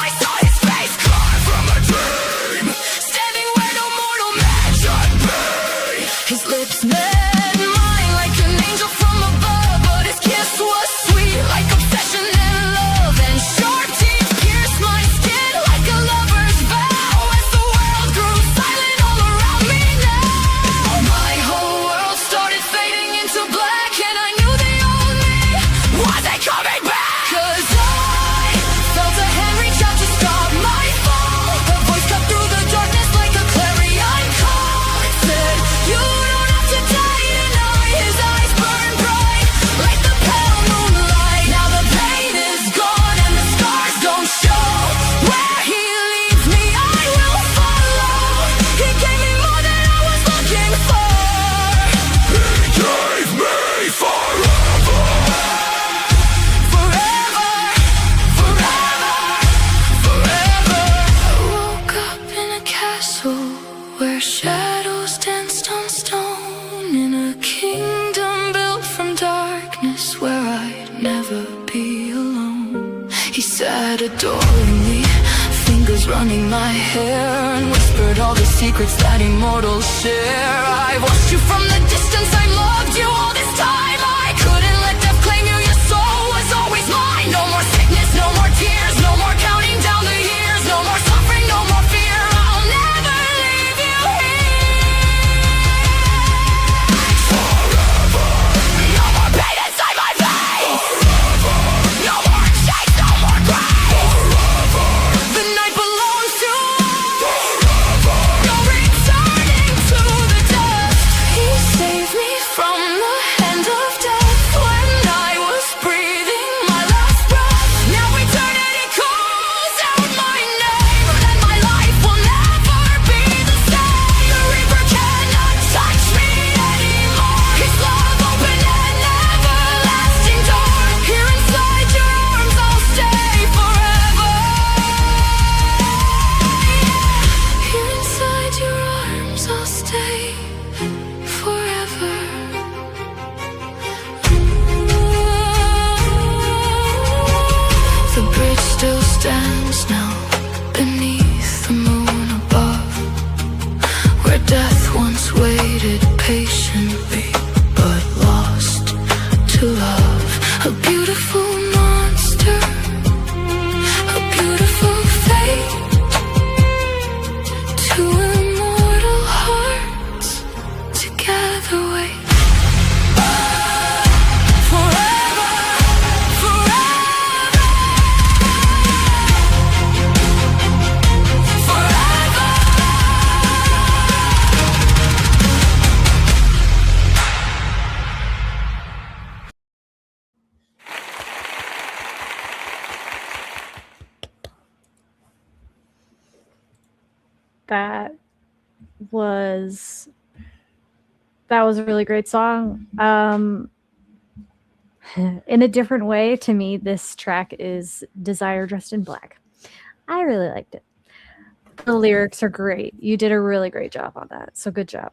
I saw his face carved from a dream, standing where no mortal man should be. His lips met mine like an angel from above, but his kiss was sweet like obsession and love. And sharp teeth pierced my skin like a lover's vow as the world grew silent all around me now. My whole world started fading into black, and I knew the old me wasn't coming back. 'Cause running my hair and whispered all the secrets that immortals share. I watched you from the distance, I loved you all this time. I couldn't let death claim you, your soul was always mine. No more sickness, no more tears, no more counting down the years, no more suffering, no more fear. I'll never leave you here. Forever. No more pain inside my face. Forever. No more shame, no more grace. The night belongs to us. No returning to the dust. He saved me from the hand of death when I was breathing my last breath. Now eternity calls out my name, and my life will never be the same. The Reaper cannot touch me anymore. His love opened an everlasting door. Here inside your arms I'll stay forever. Here inside your arms I'll stay forever. The bridge still stands now beneath the moon above, where death once waited patiently but lost to love. A beautiful monster, a beautiful fate. Two immortal hearts together wait. Forever, forever, That was a really great song. In a different way, to me, this track is Desire Dressed in Black. I really liked it. The lyrics are great. You did a really great job on that. So good job.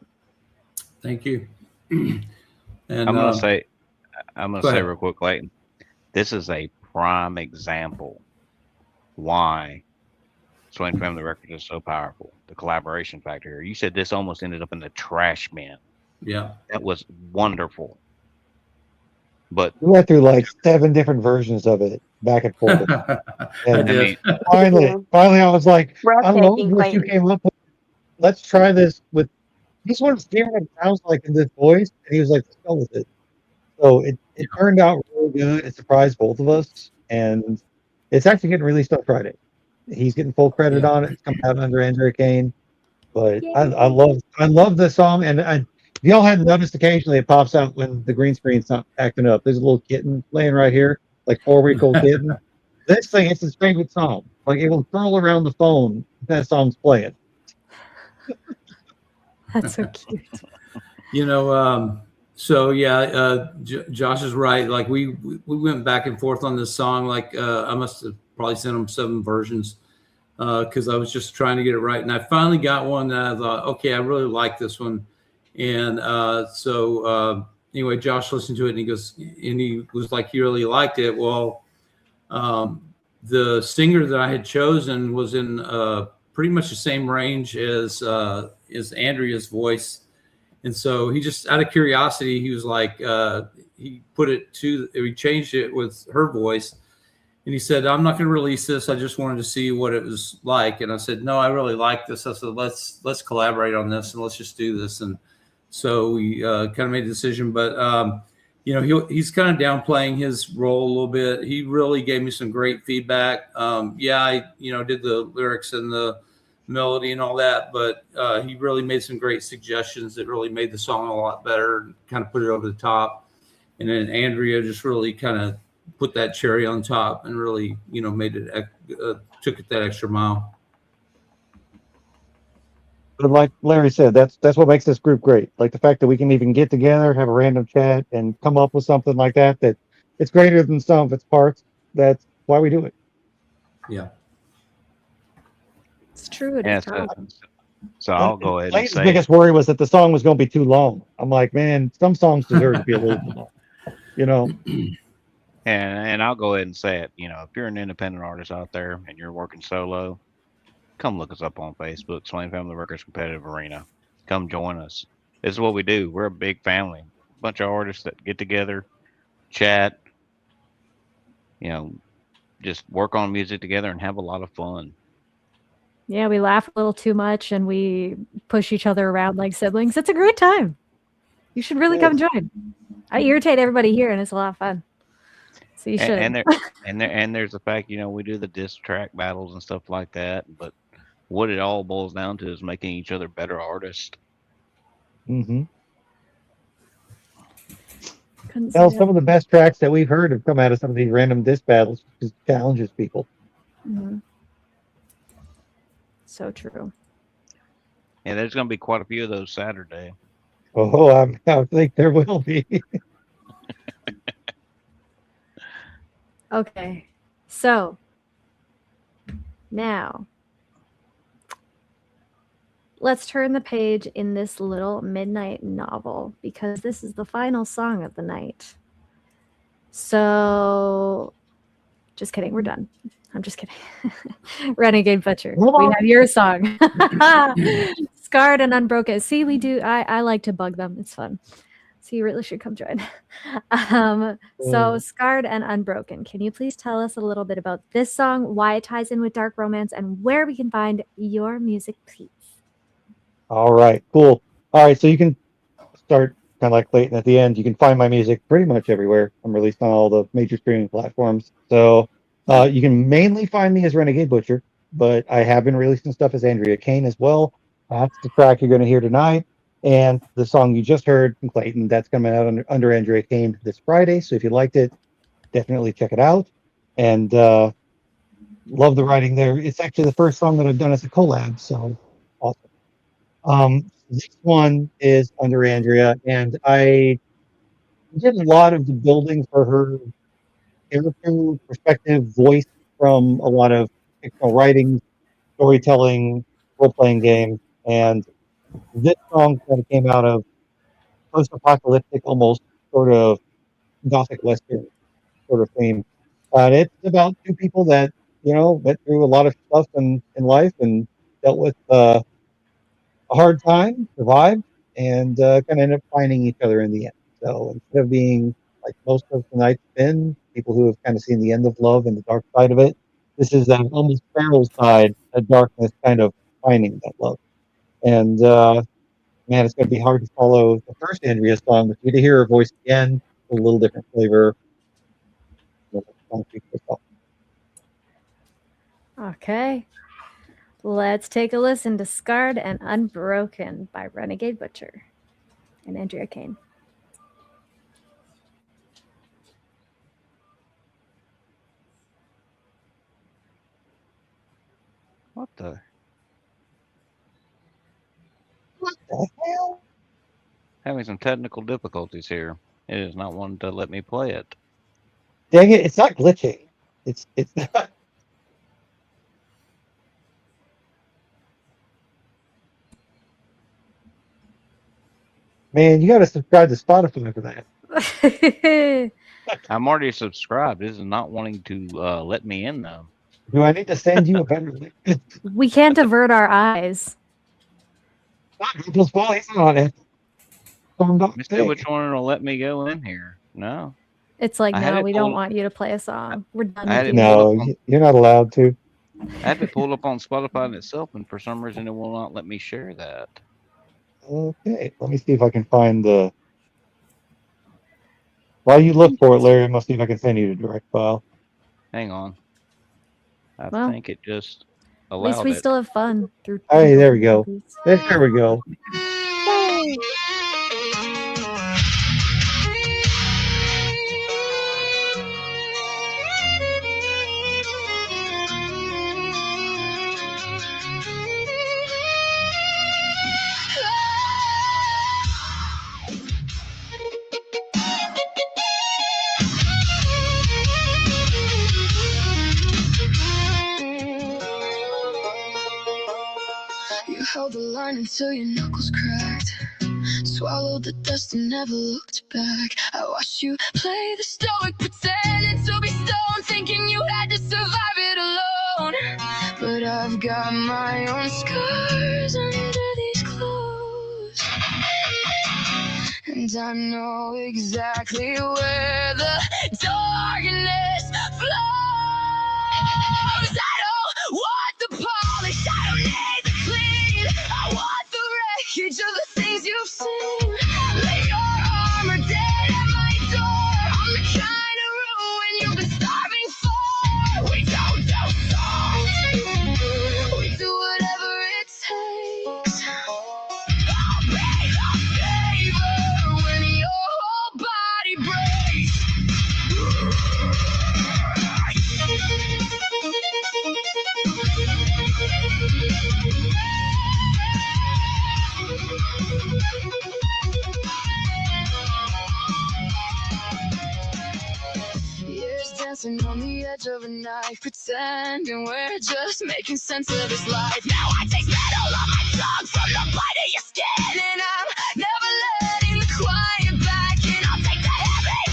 Thank you. And I'm gonna say go ahead. real quick, Clayton. This is a prime example why Swain Family Records is so powerful. The collaboration factor here. You said this almost ended up in the trash bin. Yeah. That was wonderful. But We went through like 7 different versions of it, back and forth. I And did. finally, I was like, I love Breathtaking, what you Clayton. came up with. Let's try this with. This one hearing what it sounds like in this voice, and he was like, let's go with it. So it turned out really good. It surprised both of us, and it's actually getting released on Friday. He's getting full credit Yeah. on it. It's coming out under Andrea Kane. But Yay. I love this song, and if y'all hadn't noticed, occasionally it pops out when the green screen's not acting up. There's a little kitten laying right here, like 4-week-old kitten. This thing, it's his favorite song. Like it will curl around the phone if that song's playing. That's so cute. You know, so yeah, Josh is right. Like we went back and forth on this song. Like I must have probably sent him 7 versions because I was just trying to get it right. And I finally got one that I thought, okay, I really like this one. And so anyway, Josh listened to it and he was like, he really liked it. Well, the singer that I had chosen was in pretty much the same range as Andrea's voice. And so he just, out of curiosity, he was like, he changed it with her voice. And he said, I'm not going to release this. I just wanted to see what it was like. And I said, no, I really like this. I said, let's collaborate on this and let's just do this. And so we kind of made a decision. But, you know, he's kind of downplaying his role a little bit. He really gave me some great feedback. Yeah, I, did the lyrics and the melody and all that, but he really made some great suggestions that really made the song a lot better and kind of put it over the top. And then Andrea just really kind of put that cherry on top and really, made it, took it that extra mile. But like Larry said, that's what makes this group great. Like the fact that we can even get together, have a random chat, and come up with something like that it's greater than some of its parts. That's why we do it. Yeah. It's true. Yeah, so I'll go ahead and Clayton's say biggest worry was that the song was going to be too long. I'm like, man, some songs deserve to be a little bit long, and I'll go ahead and say it. If you're an independent artist out there and you're working solo, come look us up on Facebook, Swain Family Records Competitive Arena. Come join us. This is what we do. We're a big family, bunch of artists that get together, chat, you know, just work on music together and have a lot of fun. Yeah, we laugh a little too much and we push each other around like siblings. It's a great time. You should really come join. I irritate everybody here, and it's a lot of fun. So you should. And there's the fact, we do the diss track battles and stuff like that. But what it all boils down to is making each other better artists. Mm-hmm. Well, some of the best tracks that we've heard have come out of some of these random diss battles, just challenges people. Mm-hmm. So true. Yeah, there's going to be quite a few of those Saturday. Oh, I think there will be. Okay, so now let's turn the page in this little midnight novel because this is the final song of the night. So, just kidding, we're done. I'm just kidding. Renegade Butcher, we have your song. Scarred and Unbroken. See, we do, I like to bug them. It's fun. So you really should come join. So Scarred and Unbroken. Can you please tell us a little bit about this song, why it ties in with dark romance, and where we can find your music, please? All right, cool. All right, so you can start kind of like Clayton at the end. You can find my music pretty much everywhere. I'm released on all the major streaming platforms. So you can mainly find me as Renegade Butcher, but I have been releasing stuff as Andrea Kane as well. That's the track you're going to hear tonight. And the song you just heard from Clayton, that's coming out under Andrea Kane this Friday. So if you liked it, definitely check it out. And love the writing there. It's actually the first song that I've done as a collab. So awesome. This one is under Andrea, and I did a lot of the building for her character perspective voice from a lot of fictional writing, storytelling, role-playing games, and this song kind of came out of post-apocalyptic, almost sort of gothic western sort of theme. And it's about two people that went through a lot of stuff in life and dealt with a hard time, survived, and kind of ended up finding each other in the end. So instead of being like most of the night's been, people who have kind of seen the end of love and the dark side of it, this is that almost feral side, that darkness kind of finding that love. And man, it's going to be hard to follow the first Andrea song, but you get to hear her voice again, a little different flavor. Okay. Let's take a listen to Scarred and Unbroken by Renegade Butcher and Andrea Kane. What the hell? Having some technical difficulties here. It is not wanting to let me play it. Dang it, it's not glitching. It's not. Man, you got to subscribe to Spotify for that. I'm already subscribed. This is not wanting to let me in, though. Do I need to send you a better link? We can't avert our eyes. He's on it. Mister, which one will let me go in here? No. It's like, no, we don't want you to play a song. We're done with you. No, you're not allowed to. I have it pulled up on Spotify itself, and for some reason it will not let me share that. Okay, let me see if I can find the... While you look for it, Larry, I must see if I can send you the direct file. Hang on. I think it just allowed it. At least we still have fun. Hey, there we go. There we go. Yay. You held the line until your knuckles cracked. Swallowed the dust and never looked back. I watched you play the stoic, pretending to be stone, thinking you had to survive it alone. But I I've got my own scars under these clothes, and I know exactly where the darkness flows. I don't want the polish, I don't need the clean. I want the wreckage of the things you've seen. Lay your armor dead at my door. I'm the kind of ruin you've been starving for. We don't do songs, we do whatever it takes. I'll be the favor when your whole body breaks. Years dancing on the edge of a knife, pretending we're just making sense of this life. Now I taste metal on my tongue from the bite of your skin, and I'm never letting the quiet back in. I'll take the heavy,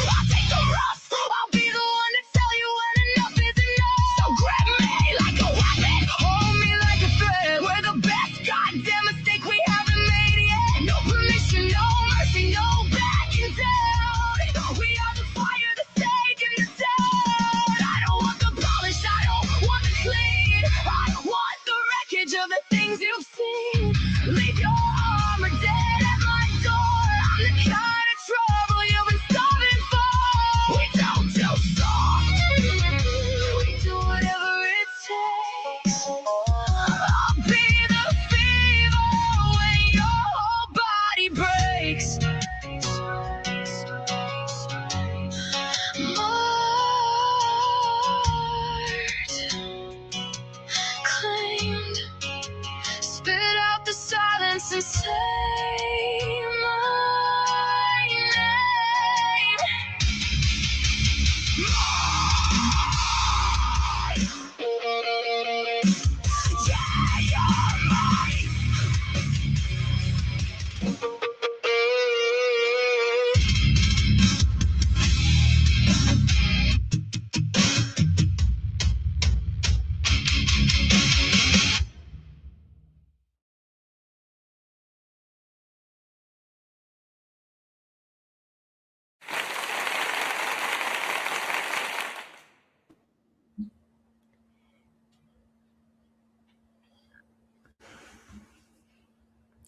I'll take the rough. I'll be the one to tell you when enough is enough. So grab me like a weapon, hold me like a threat. We're the best goddamn mistake we haven't made yet. No permission, no mercy, no backing down. We are the fire, the stake, and the sound. I don't want the polish, I don't want the clean. I want the wreckage of the things you've seen. Leave your armor dead at my door. I'm the kind of trouble you've been starving for. We don't do soft, we do whatever it takes. I'll be the fever when your whole body breaks. Claimed, spit out the silence and say my name. Yeah, you're mine.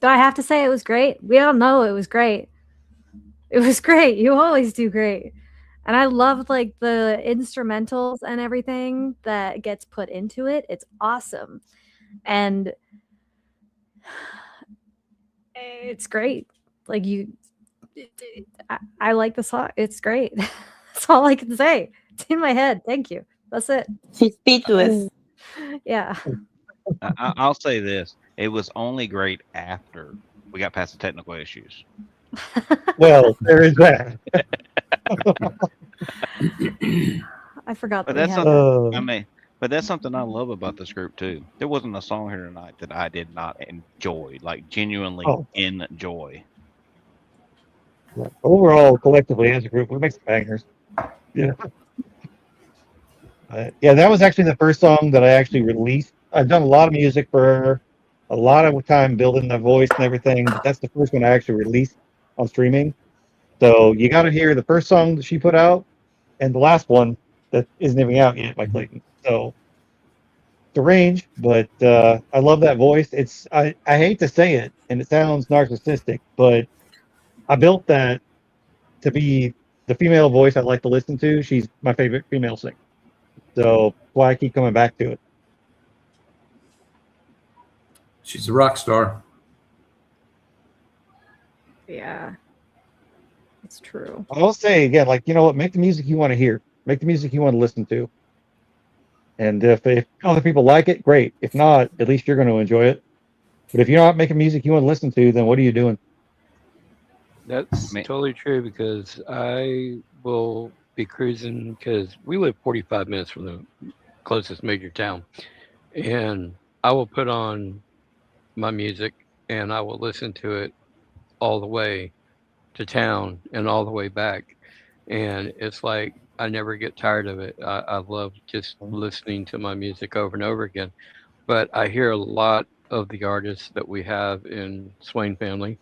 Do I have to say it was great? We all know it was great. It was great. You always do great. And I love like the instrumentals and everything that gets put into it. It's awesome. And it's great. Like I like the song. It's great. That's all I can say. It's in my head. Thank you. That's it. She's speechless. Yeah. I'll say this: it was only great after we got past the technical issues. Well, there is that. I forgot But that we that's had something. that. I mean, but that's something I love about this group too. There wasn't a song here tonight that I did not enjoy, like genuinely enjoy. Overall, collectively as a group, we make some bangers. Yeah. Yeah, that was actually the first song that I actually released. I've done a lot of music for a lot of time building the voice and everything, but that's the first one I actually released on streaming. So you got to hear the first song that she put out and the last one that isn't even out yet by Clayton. So the range, but I love that voice. It's I hate to say it, and it sounds narcissistic, but I built that to be the female voice I like to listen to. She's my favorite female singer. So why I keep coming back to it. She's a rock star. Yeah. It's true. I'll say again, like, you know what, make the music you want to hear. Make the music you want to listen to. And if other people like it, great. If not, at least you're going to enjoy it. But if you're not making music you want to listen to, then what are you doing? That's totally true, because I will be cruising, because we live 45 minutes from the closest major town, and I will put on my music and I will listen to it all the way to town and all the way back, and it's like I never get tired of it. I love just listening to my music over and over again. but I hear a lot of the artists that we have in Swain Family,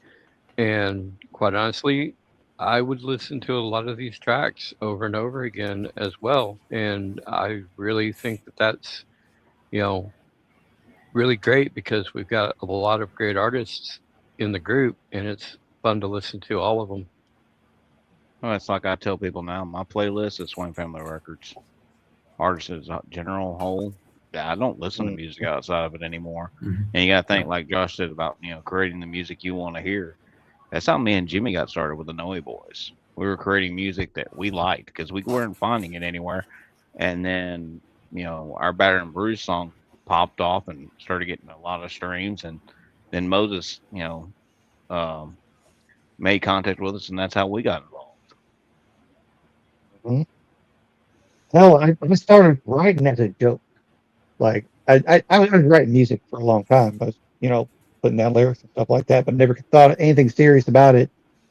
and quite honestly, I would listen to a lot of these tracks over and over again as well, and I really think that that's, you know, really great because we've got a lot of great artists in the group, and it's fun to listen to all of them. Well, it's like I tell people now, my playlist is Swain Family Records. Artists as a general whole. Yeah, I don't listen to music outside of it anymore. Mhm. And you got to think, like Josh said about creating the music you want to hear. That's how me and Jimmy got started with the Noe Boys. We were creating music that we liked because we weren't finding it anywhere. And then our Battered and Bruised song popped off and started getting a lot of streams. And then Moses, um, made contact with us, and that's how we got involved. Mhm. Hell, I started writing as a joke. Like I was writing music for a long time. I was, putting down lyrics and stuff like that, but never thought anything serious about it.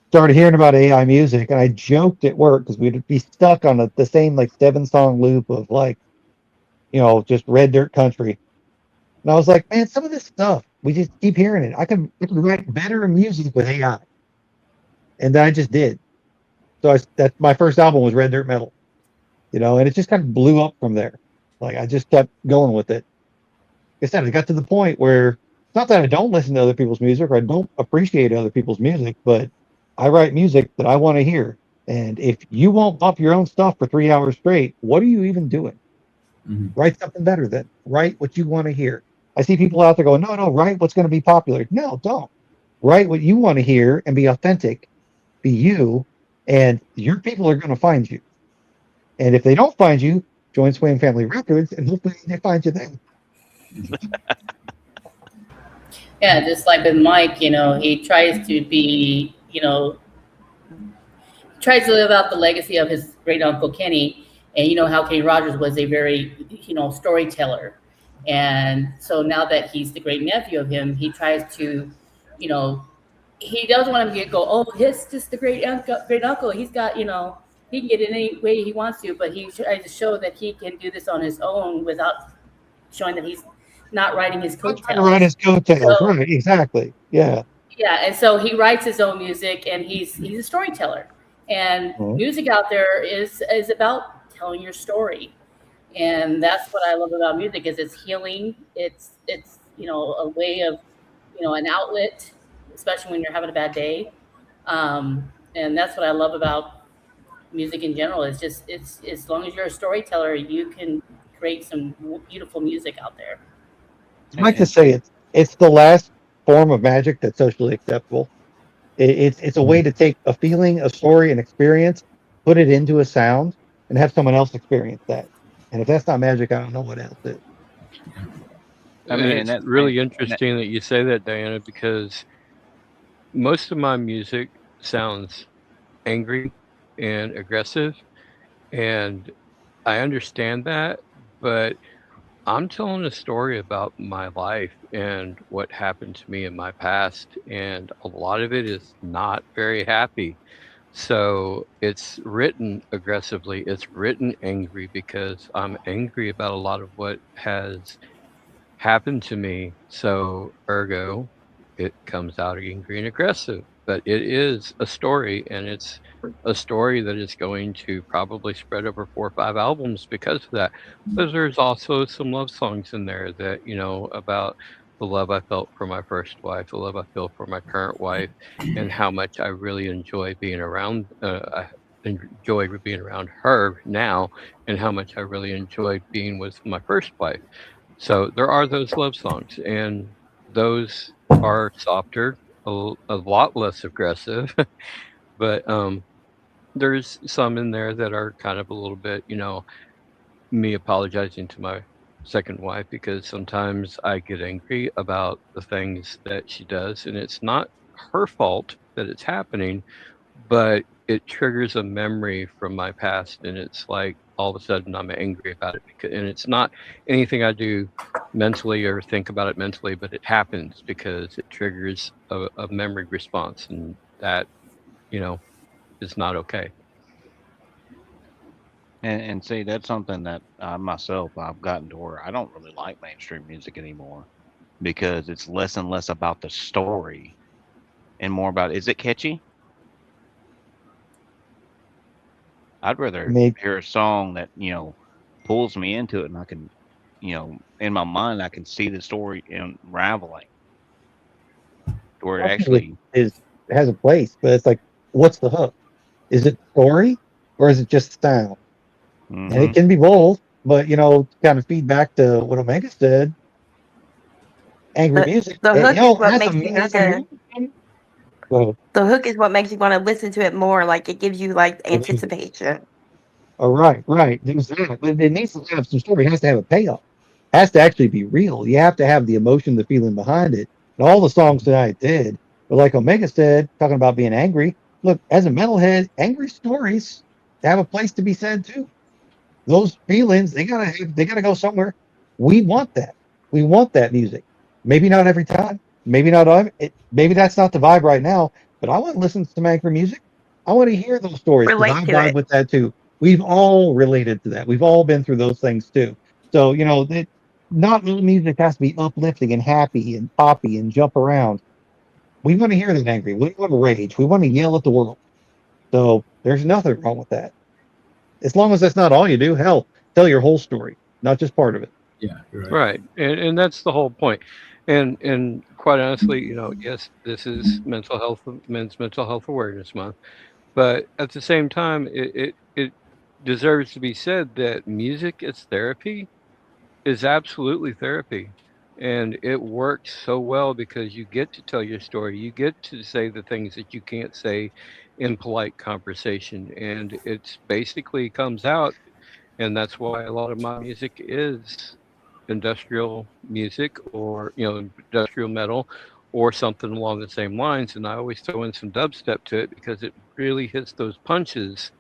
Started hearing about AI music, and I joked at work because we'd be stuck on the same like 7 song loop of like, just red dirt country. And I was like, man, some of this stuff we just keep hearing it. I can write better music with AI, and then I just did. So that's my first album was Red Dirt Metal, and it just kind of blew up from there. Like I just kept going with it. Like I said, it got to the point where it's not that I don't listen to other people's music or I don't appreciate other people's music, but I write music that I want to hear. And if you won't bump your own stuff for 3 hours straight, what are you even doing? Mhm. Write something better then. Write what you want to hear. I see people out there going, no, write what's going to be popular. No, don't. Write what you want to hear and be authentic, be you, and your people are going to find you. And if they don't find you, join Swain Family Records and hopefully they find you then. Yeah, just like with Mike, he tries to be, tries to live out the legacy of his great uncle Kenny. And you know how Kenny Rogers was a very, storyteller. And so now that he's the great nephew of him, he tries to, you know, he doesn't want him to go, oh, he's just the great uncle. He's got, he can get it any way he wants to, but he tries to show that he can do this on his own without showing that he's not riding his I'm trying to write coattails. his coattails, So right? Exactly. Yeah. yeah, and so he writes his own music, and he's a storyteller. And Mhm. music out there is about telling your story, and that's what I love about music is it's healing. It's a way of an outlet, especially when you're having a bad day. And that's what I love about music in general. Is just it's as long as you're a storyteller, you can create some beautiful music out there. I like to say it's the last form of magic that's socially acceptable. It's a way to take a feeling, a story, an experience, put it into a sound, and have someone else experience that. And if that's not magic, I don't know what else is. I And mean, and it's that really interesting that you say that, Diana, because most of my music sounds angry and aggressive, and I understand that, but I'm telling a story about my life and what happened to me in my past, and a lot of it is not very happy. So it's written aggressively, it's written angry because I'm angry about a lot of what has happened to me. So ergo, it comes out angry and aggressive. But it is a story, and it's a story that is going to probably spread over 4 or 5 albums because of that. But there's also some love songs in there that, about the love I felt for my first wife, the love I feel for my current wife, and how much I really enjoy being around. I enjoy being around her now, and how much I really enjoyed being with my first wife. So there are those love songs, and those are softer, a lot less aggressive, but there's some in there that are kind of a little bit, me apologizing to my second wife because sometimes I get angry about the things that she does, and it's not her fault that it's happening, but it triggers a memory from my past, and it's like all of a sudden I'm angry about it because, and it's not anything I do mentally or think about it mentally, but it happens because it triggers a memory response, and that you know is not okay. And see, that's something that myself I've gotten to where I don't really like mainstream music anymore because it's less and less about the story and more about is it catchy? I'd rather Maybe, hear a song that pulls me into it, and I can, in my mind, I can see the story unraveling to where it music actually. is has a place, but it's like, what's the hook? Is it story or is it just sound? And it Hmm. can be both, but to kind of feedback to what Omega said, angry The music, the hook is what as makes you need a to. movie. Well, The hook is what makes you want to listen to it more. Like it gives you like it is- anticipation. oh, right. There's that, but it needs to have some story. It has to have a payoff. It has to actually be real. You have to have the emotion, the feeling behind it. And all the songs tonight did. But like Omega said, talking about being angry. Look, as a metalhead, angry stories have a place to be said too. Those feelings they gotta go somewhere. We want that. We want that music. Maybe not every time. Maybe not maybe that's not the vibe right now. But I want to listen to some angry music. I want to hear those stories because Relate I to vibe it. with that too. We've all related to that. We've all been through those things too. So not all music has to be uplifting and happy and poppy and jump around. We want to hear that angry. We want to rage. We want to yell at the world. So there's nothing wrong with that. As long as that's not all you do, hell, tell your whole story, not just part of it. Yeah, you're right. Right, and that's the whole point. And quite honestly, yes, this is Men's Mental Health Awareness Month, but at the same time, it deserves to be said that music as therapy is absolutely therapy. And it works so well because you get to tell your story. You get to say the things that you can't say in polite conversation. And it's basically comes out. And that's why a lot of my music is industrial music or, industrial metal or something along the same lines. And I always throw in some dubstep to it because it really hits those punches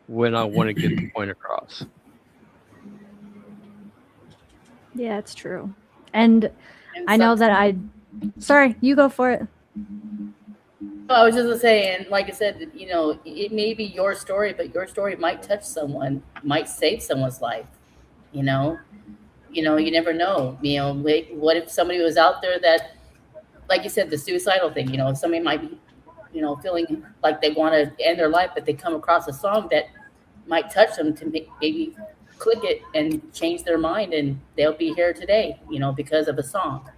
when I want to get the point across. Yeah, it's true. And And I know that sorry, you go for it. I was just gonna say, and like I said, it may be your story, but your story might touch someone, might save someone's life. You know, you never know. What if somebody was out there that, like you said, the suicidal thing. Somebody might be, feeling like they want to end their life, but they come across a song that might touch them to maybe click it and change their mind, and they'll be here today. Because of a song.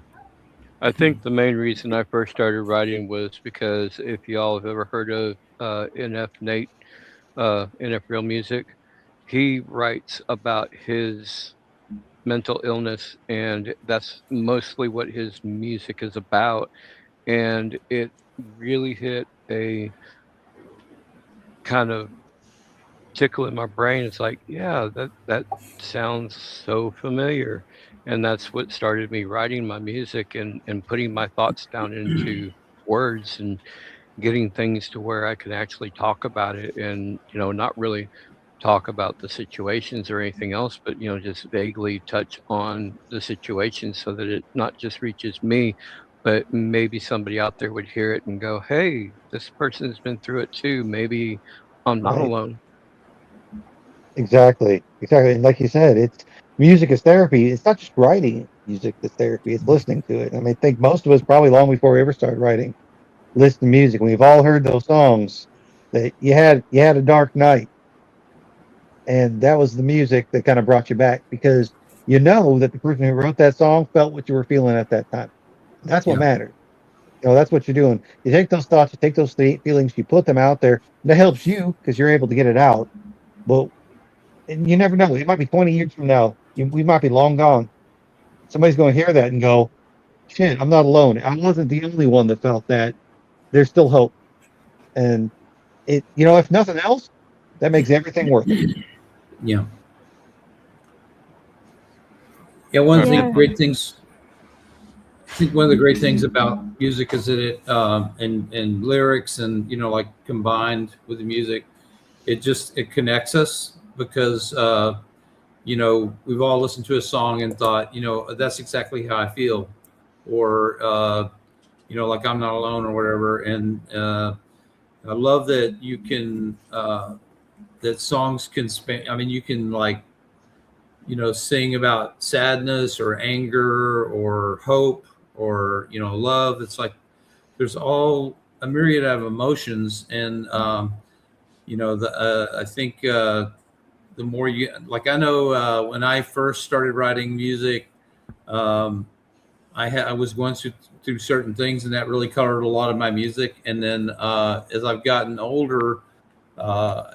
I think the main reason I first started writing was because if y'all have ever heard of NF Nate, NF Real Music, he writes about his mental illness, and that's mostly what his music is about. And it really hit a kind of tickle in my brain. It's like, yeah, that sounds so familiar. And that's what started me writing my music and putting my thoughts down into words and getting things to where I can actually talk about it and, not really talk about the situations or anything else, but, just vaguely touch on the situation so that it not just reaches me, but maybe somebody out there would hear it and go, hey, this person's been through it too. Maybe I'm not Right. alone. Exactly. And like you said, it's music is therapy. It's not just writing music that's therapy, it's listening to it. I mean, I think most of us probably long before we ever started writing, listen to music. We've all heard those songs that you had a dark night, and that was the music that kind of brought you back because you know that the person who wrote that song felt what you were feeling at that time. That's what Yeah. matters. That's what you're doing. You take those thoughts, you take those feelings, you put them out there. That helps you because you're able to get it out. But and you never know. It might be 20 years from now. We might be long gone. Somebody's going to hear that and go, "Shit, I'm not alone. I wasn't the only one that felt that. There's still hope." And if nothing else, that makes everything worth it. Yeah. Yeah. One of the Yeah. great things, I think one of the great things about music is that it, and lyrics and, like combined with the music, it connects us because, we've all listened to a song and thought, that's exactly how I feel. Or, like I'm not alone or whatever. And I love that you can that songs can span. I mean, you can like, sing about sadness or anger or hope or, love. It's like there's all a myriad of emotions. And, I think the more I know when I first started writing music, I was going through certain things, and that really colored a lot of my music. And then as I've gotten older,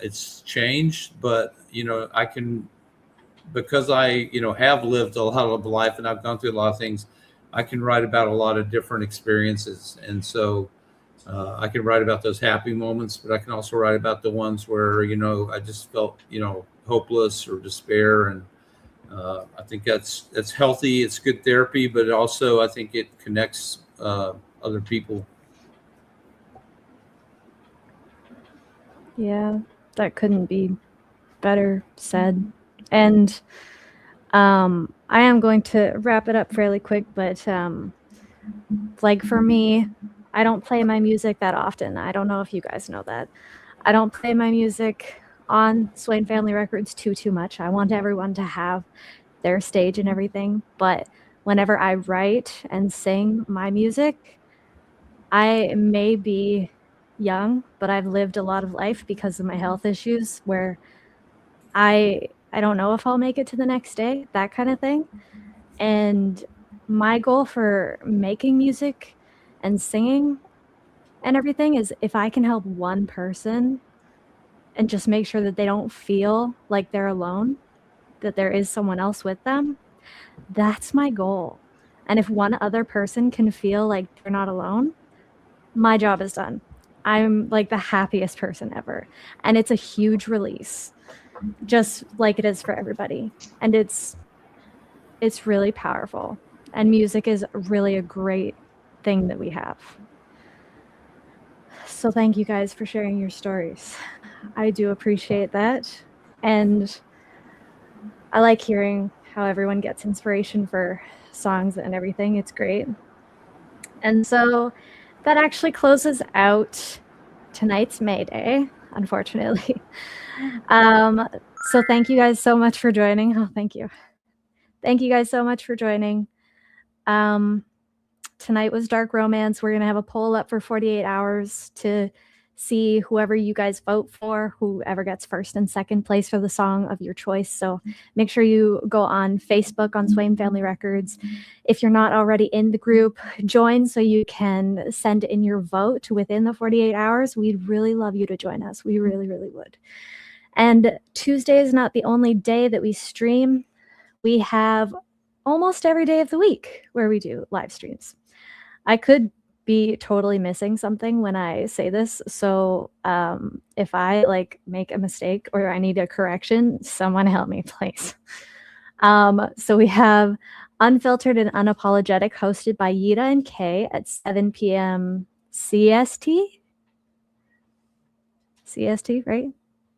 it's changed. But I can, because I have lived a lot of life and I've gone through a lot of things, I can write about a lot of different experiences. And so I can write about those happy moments, but I can also write about the ones where I just felt hopeless or despair. And I think that's healthy. It's good therapy, but also I think it connects other people. Yeah, that couldn't be better said. And I am going to wrap it up fairly quick, but like for me, I don't play my music that often. I don't know if you guys know that. I don't play my music on Swain Family Records too much. I want everyone to have their stage and everything, but whenever I write and sing my music, I may be young, but I've lived a lot of life because of my health issues where I don't know if I'll make it to the next day, that kind of thing. And my goal for making music and singing and everything is if I can help one person and just make sure that they don't feel like they're alone, that there is someone else with them, that's my goal. And if one other person can feel like they're not alone, my job is done. I'm like the happiest person ever. And it's a huge release, just like it is for everybody. And it's really powerful. And music is really a great thing that we have. So thank you guys for sharing your stories. I do appreciate that. And I like hearing how everyone gets inspiration for songs and everything. It's great. And so that actually closes out tonight's Mayday, unfortunately. So thank you guys so much for joining. Oh, thank you. Thank you guys so much for joining. Tonight was Dark Romance. We're going to have a poll up for 48 hours to see whoever you guys vote for, whoever gets first and second place for the song of your choice. So make sure you go on Facebook on Swain Family Records. If you're not already in the group, join so you can send in your vote within the 48 hours. We'd really love you to join us. We really, really would. And Tuesday is not the only day that we stream. We have almost every day of the week where we do live streams. I could be totally missing something when I say this. So if I make a mistake or I need a correction, someone help me, please. So we have Unfiltered and Unapologetic hosted by Yida and Kay at 7 p.m. CST. CST, right?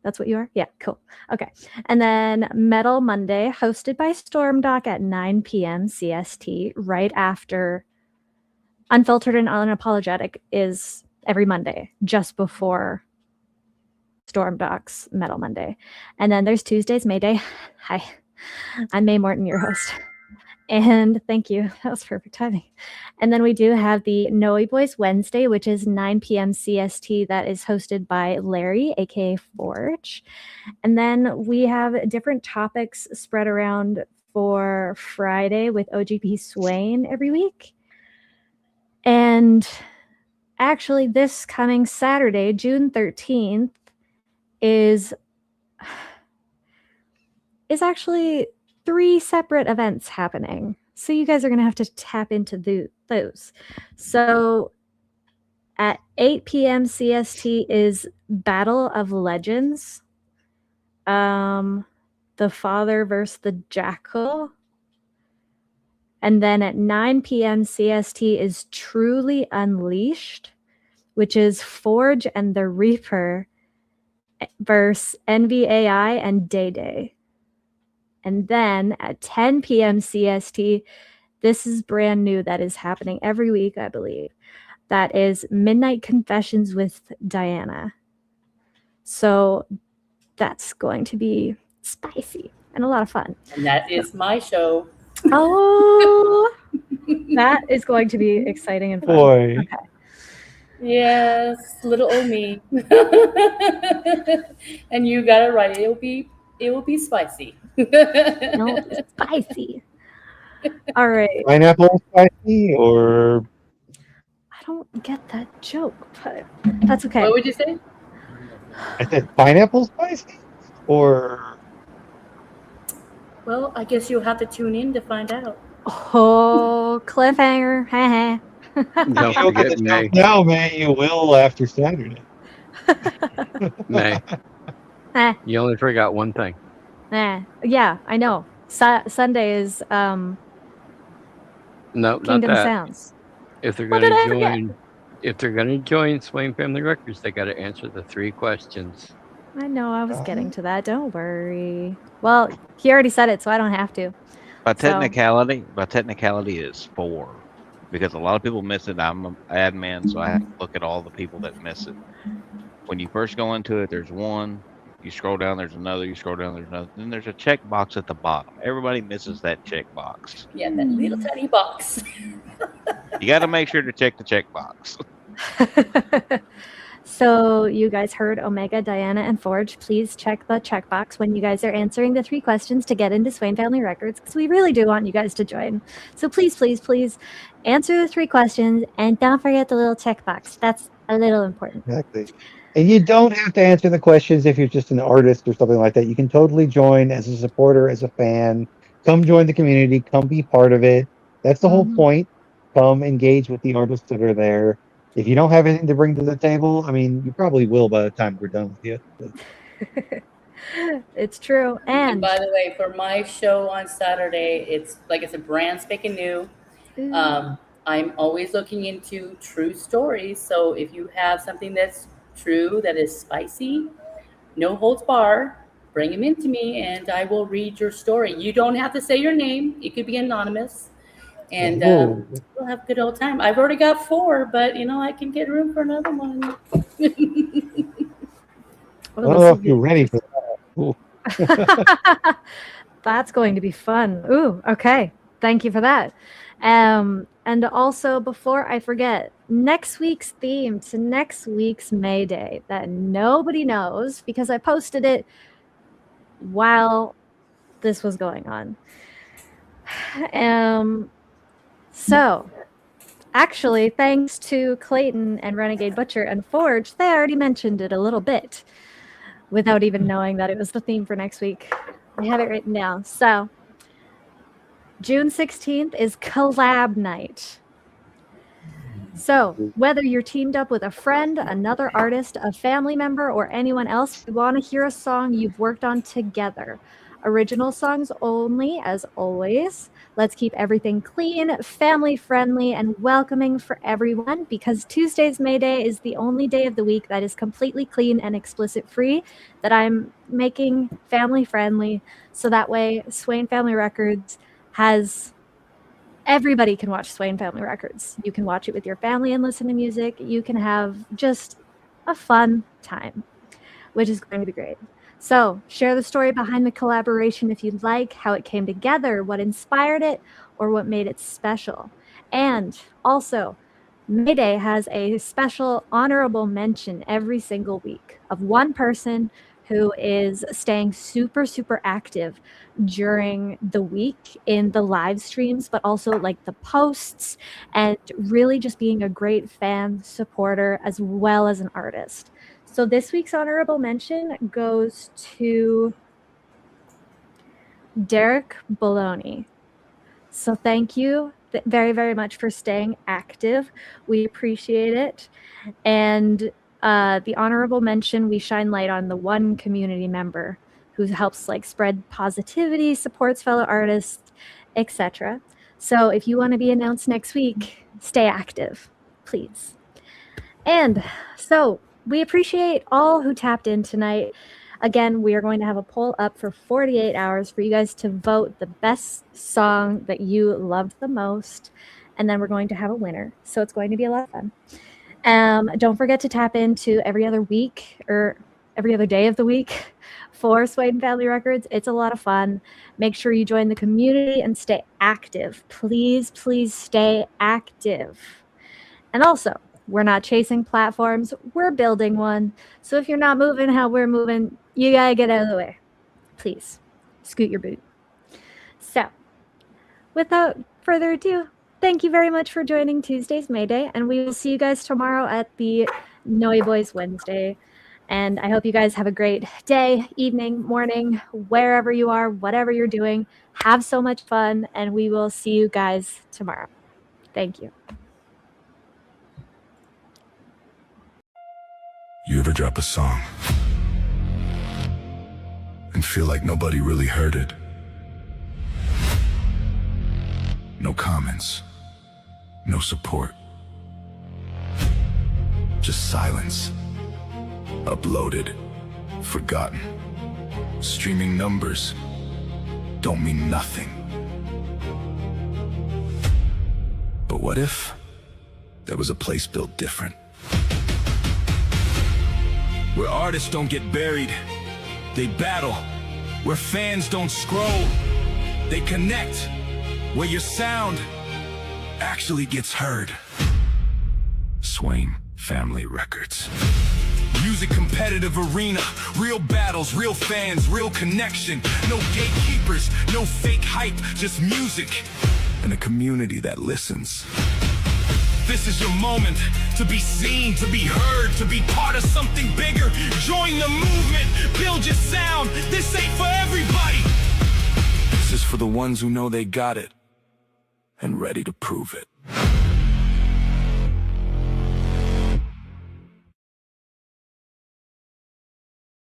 That's what you are? Yeah, cool. Okay. And then Metal Monday hosted by Stormdock at 9 p.m. CST right after Unfiltered and Unapologetic is every Monday, just before Stormdock's Metal Monday. And then there's Tuesday's Mayday. Hi, I'm May Morton, your host. And thank you. That was perfect timing. And then we do have the Noe Boys Wednesday, which is 9 p.m. CST. That is hosted by Larry, aka Forge. And then we have different topics spread around for Friday with O.G.P. Swain every week. And actually, this coming Saturday, June 13th, is actually 3 separate events happening. So you guys are going to have to tap into those. So at 8 p.m. CST is Battle of Legends. The Father versus the Jackal. And then at 9 p.m. CST is Truly Unleashed, which is Forge and the Reaper versus NVAI and Day. And then at 10 p.m. CST, this is brand new. That is happening every week, I believe. That is Midnight Confessions with Diana. So that's going to be spicy and a lot of fun. And that is my show. Oh, that is going to be exciting and fun. Boy. Okay. Yes, little old me. And you got it right. It will be spicy. No, spicy. All right. Pineapple spicy or I don't get that joke, but that's okay. What would you say? I said pineapple spicy or Well, I guess you'll have to tune in to find out. Oh, cliffhanger. Don't you don't get forget the May. joke now, man. You will after Saturday. May. Eh, You only forgot one thing. yeah, I know. Sunday is No, not Kingdom of that. Sounds. If they're What going did I to forget? join, if they're going to join Swain Family Records, they got to answer the 3 questions. I know I was getting to that. Don't worry. Well, he already said it, so I don't have to. By So- technicality is 4, because a lot of people miss it. I'm an admin, so I have to look at all the people that miss it. When you first go into it, there's 1. You scroll down, there's another. You scroll down, there's another. Then there's a check box at the bottom. Everybody misses that check box. Yeah, that little tiny box. You got to make sure to check the check box. So you guys heard Omega, Diana, and Forge. Please check the checkbox when you guys are answering the 3 questions to get into Swain Family Records, because we really do want you guys to join. So please, please, please answer the 3 questions and don't forget the little checkbox. That's a little important. Exactly. And you don't have to answer the questions if you're just an artist or something like that. You can totally join as a supporter, as a fan. Come join the community. Come be part of it. That's the whole point. Come engage with the artists that are there. If you don't have anything to bring to the table, I mean, you probably will by the time we're done with you. It's true. And by the way, for my show on Saturday, it's like it's a brand spanking new. I'm always looking into true stories. So if you have something that's true, that is spicy, no holds bar, bring them into me and I will read your story. You don't have to say your name. It could be anonymous. And we'll have a good old time. I've already got 4, but I can get room for another one. I don't know if you're ready for that. That's going to be fun. Ooh, okay. Thank you for that. And also, before I forget, next week's theme to next week's Mayday that nobody knows because I posted it while this was going on. So, actually, thanks to Clayton and Renegade Butcher and Forge, they already mentioned it a little bit without even knowing that it was the theme for next week. I have it written down. So, June 16th is collab night. So, whether you're teamed up with a friend, another artist, a family member, or anyone else, we want to hear a song you've worked on together. Original songs only, as always. Let's keep everything clean, family-friendly, and welcoming for everyone, because Tuesday's Mayday is the only day of the week that is completely clean and explicit-free that I'm making family-friendly, so that way Swain Family Records has... Everybody can watch Swain Family Records. You can watch it with your family and listen to music. You can have just a fun time, which is going to be great. So share the story behind the collaboration if you'd like, how it came together, what inspired it, or what made it special. And also, Mayday has a special honorable mention every single week of one person who is staying super, super active during the week in the live streams, but also like the posts, and really just being a great fan, supporter, as well as an artist. So this week's honorable mention goes to Derek Bologna. So thank you very, very much for staying active. We appreciate it. And the honorable mention, we shine light on the one community member who helps like spread positivity, supports fellow artists, etc. So if you want to be announced next week, stay active, please. And so we appreciate all who tapped in tonight. Again, we are going to have a poll up for 48 hours for you guys to vote the best song that you loved the most. And then we're going to have a winner. So it's going to be a lot of fun. Don't forget to tap into every other week or every other day of the week for Swain Family Records. It's a lot of fun. Make sure you join the community and stay active. Please, please stay active. And also, we're not chasing platforms, we're building one. So if you're not moving how we're moving, you gotta get out of the way. Please, scoot your boot. So, without further ado, thank you very much for joining Tuesday's Mayday, and we will see you guys tomorrow at the Noe Boys Wednesday. And I hope you guys have a great day, evening, morning, wherever you are, whatever you're doing. Have so much fun, and we will see you guys tomorrow. Thank you. You ever drop a song and feel like nobody really heard it? No comments, no support, just silence. Uploaded, forgotten. Streaming numbers don't mean nothing. But what if there was a place built different? Where artists don't get buried, they battle. Where fans don't scroll, they connect. Where your sound actually gets heard. Swain Family Records. Music competitive arena, real battles, real fans, real connection. No gatekeepers, no fake hype, just music and a community that listens. This is your moment to be seen, to be heard, to be part of something bigger. Join the movement, build your sound. This ain't for everybody. This is for the ones who know they got it and ready to prove it.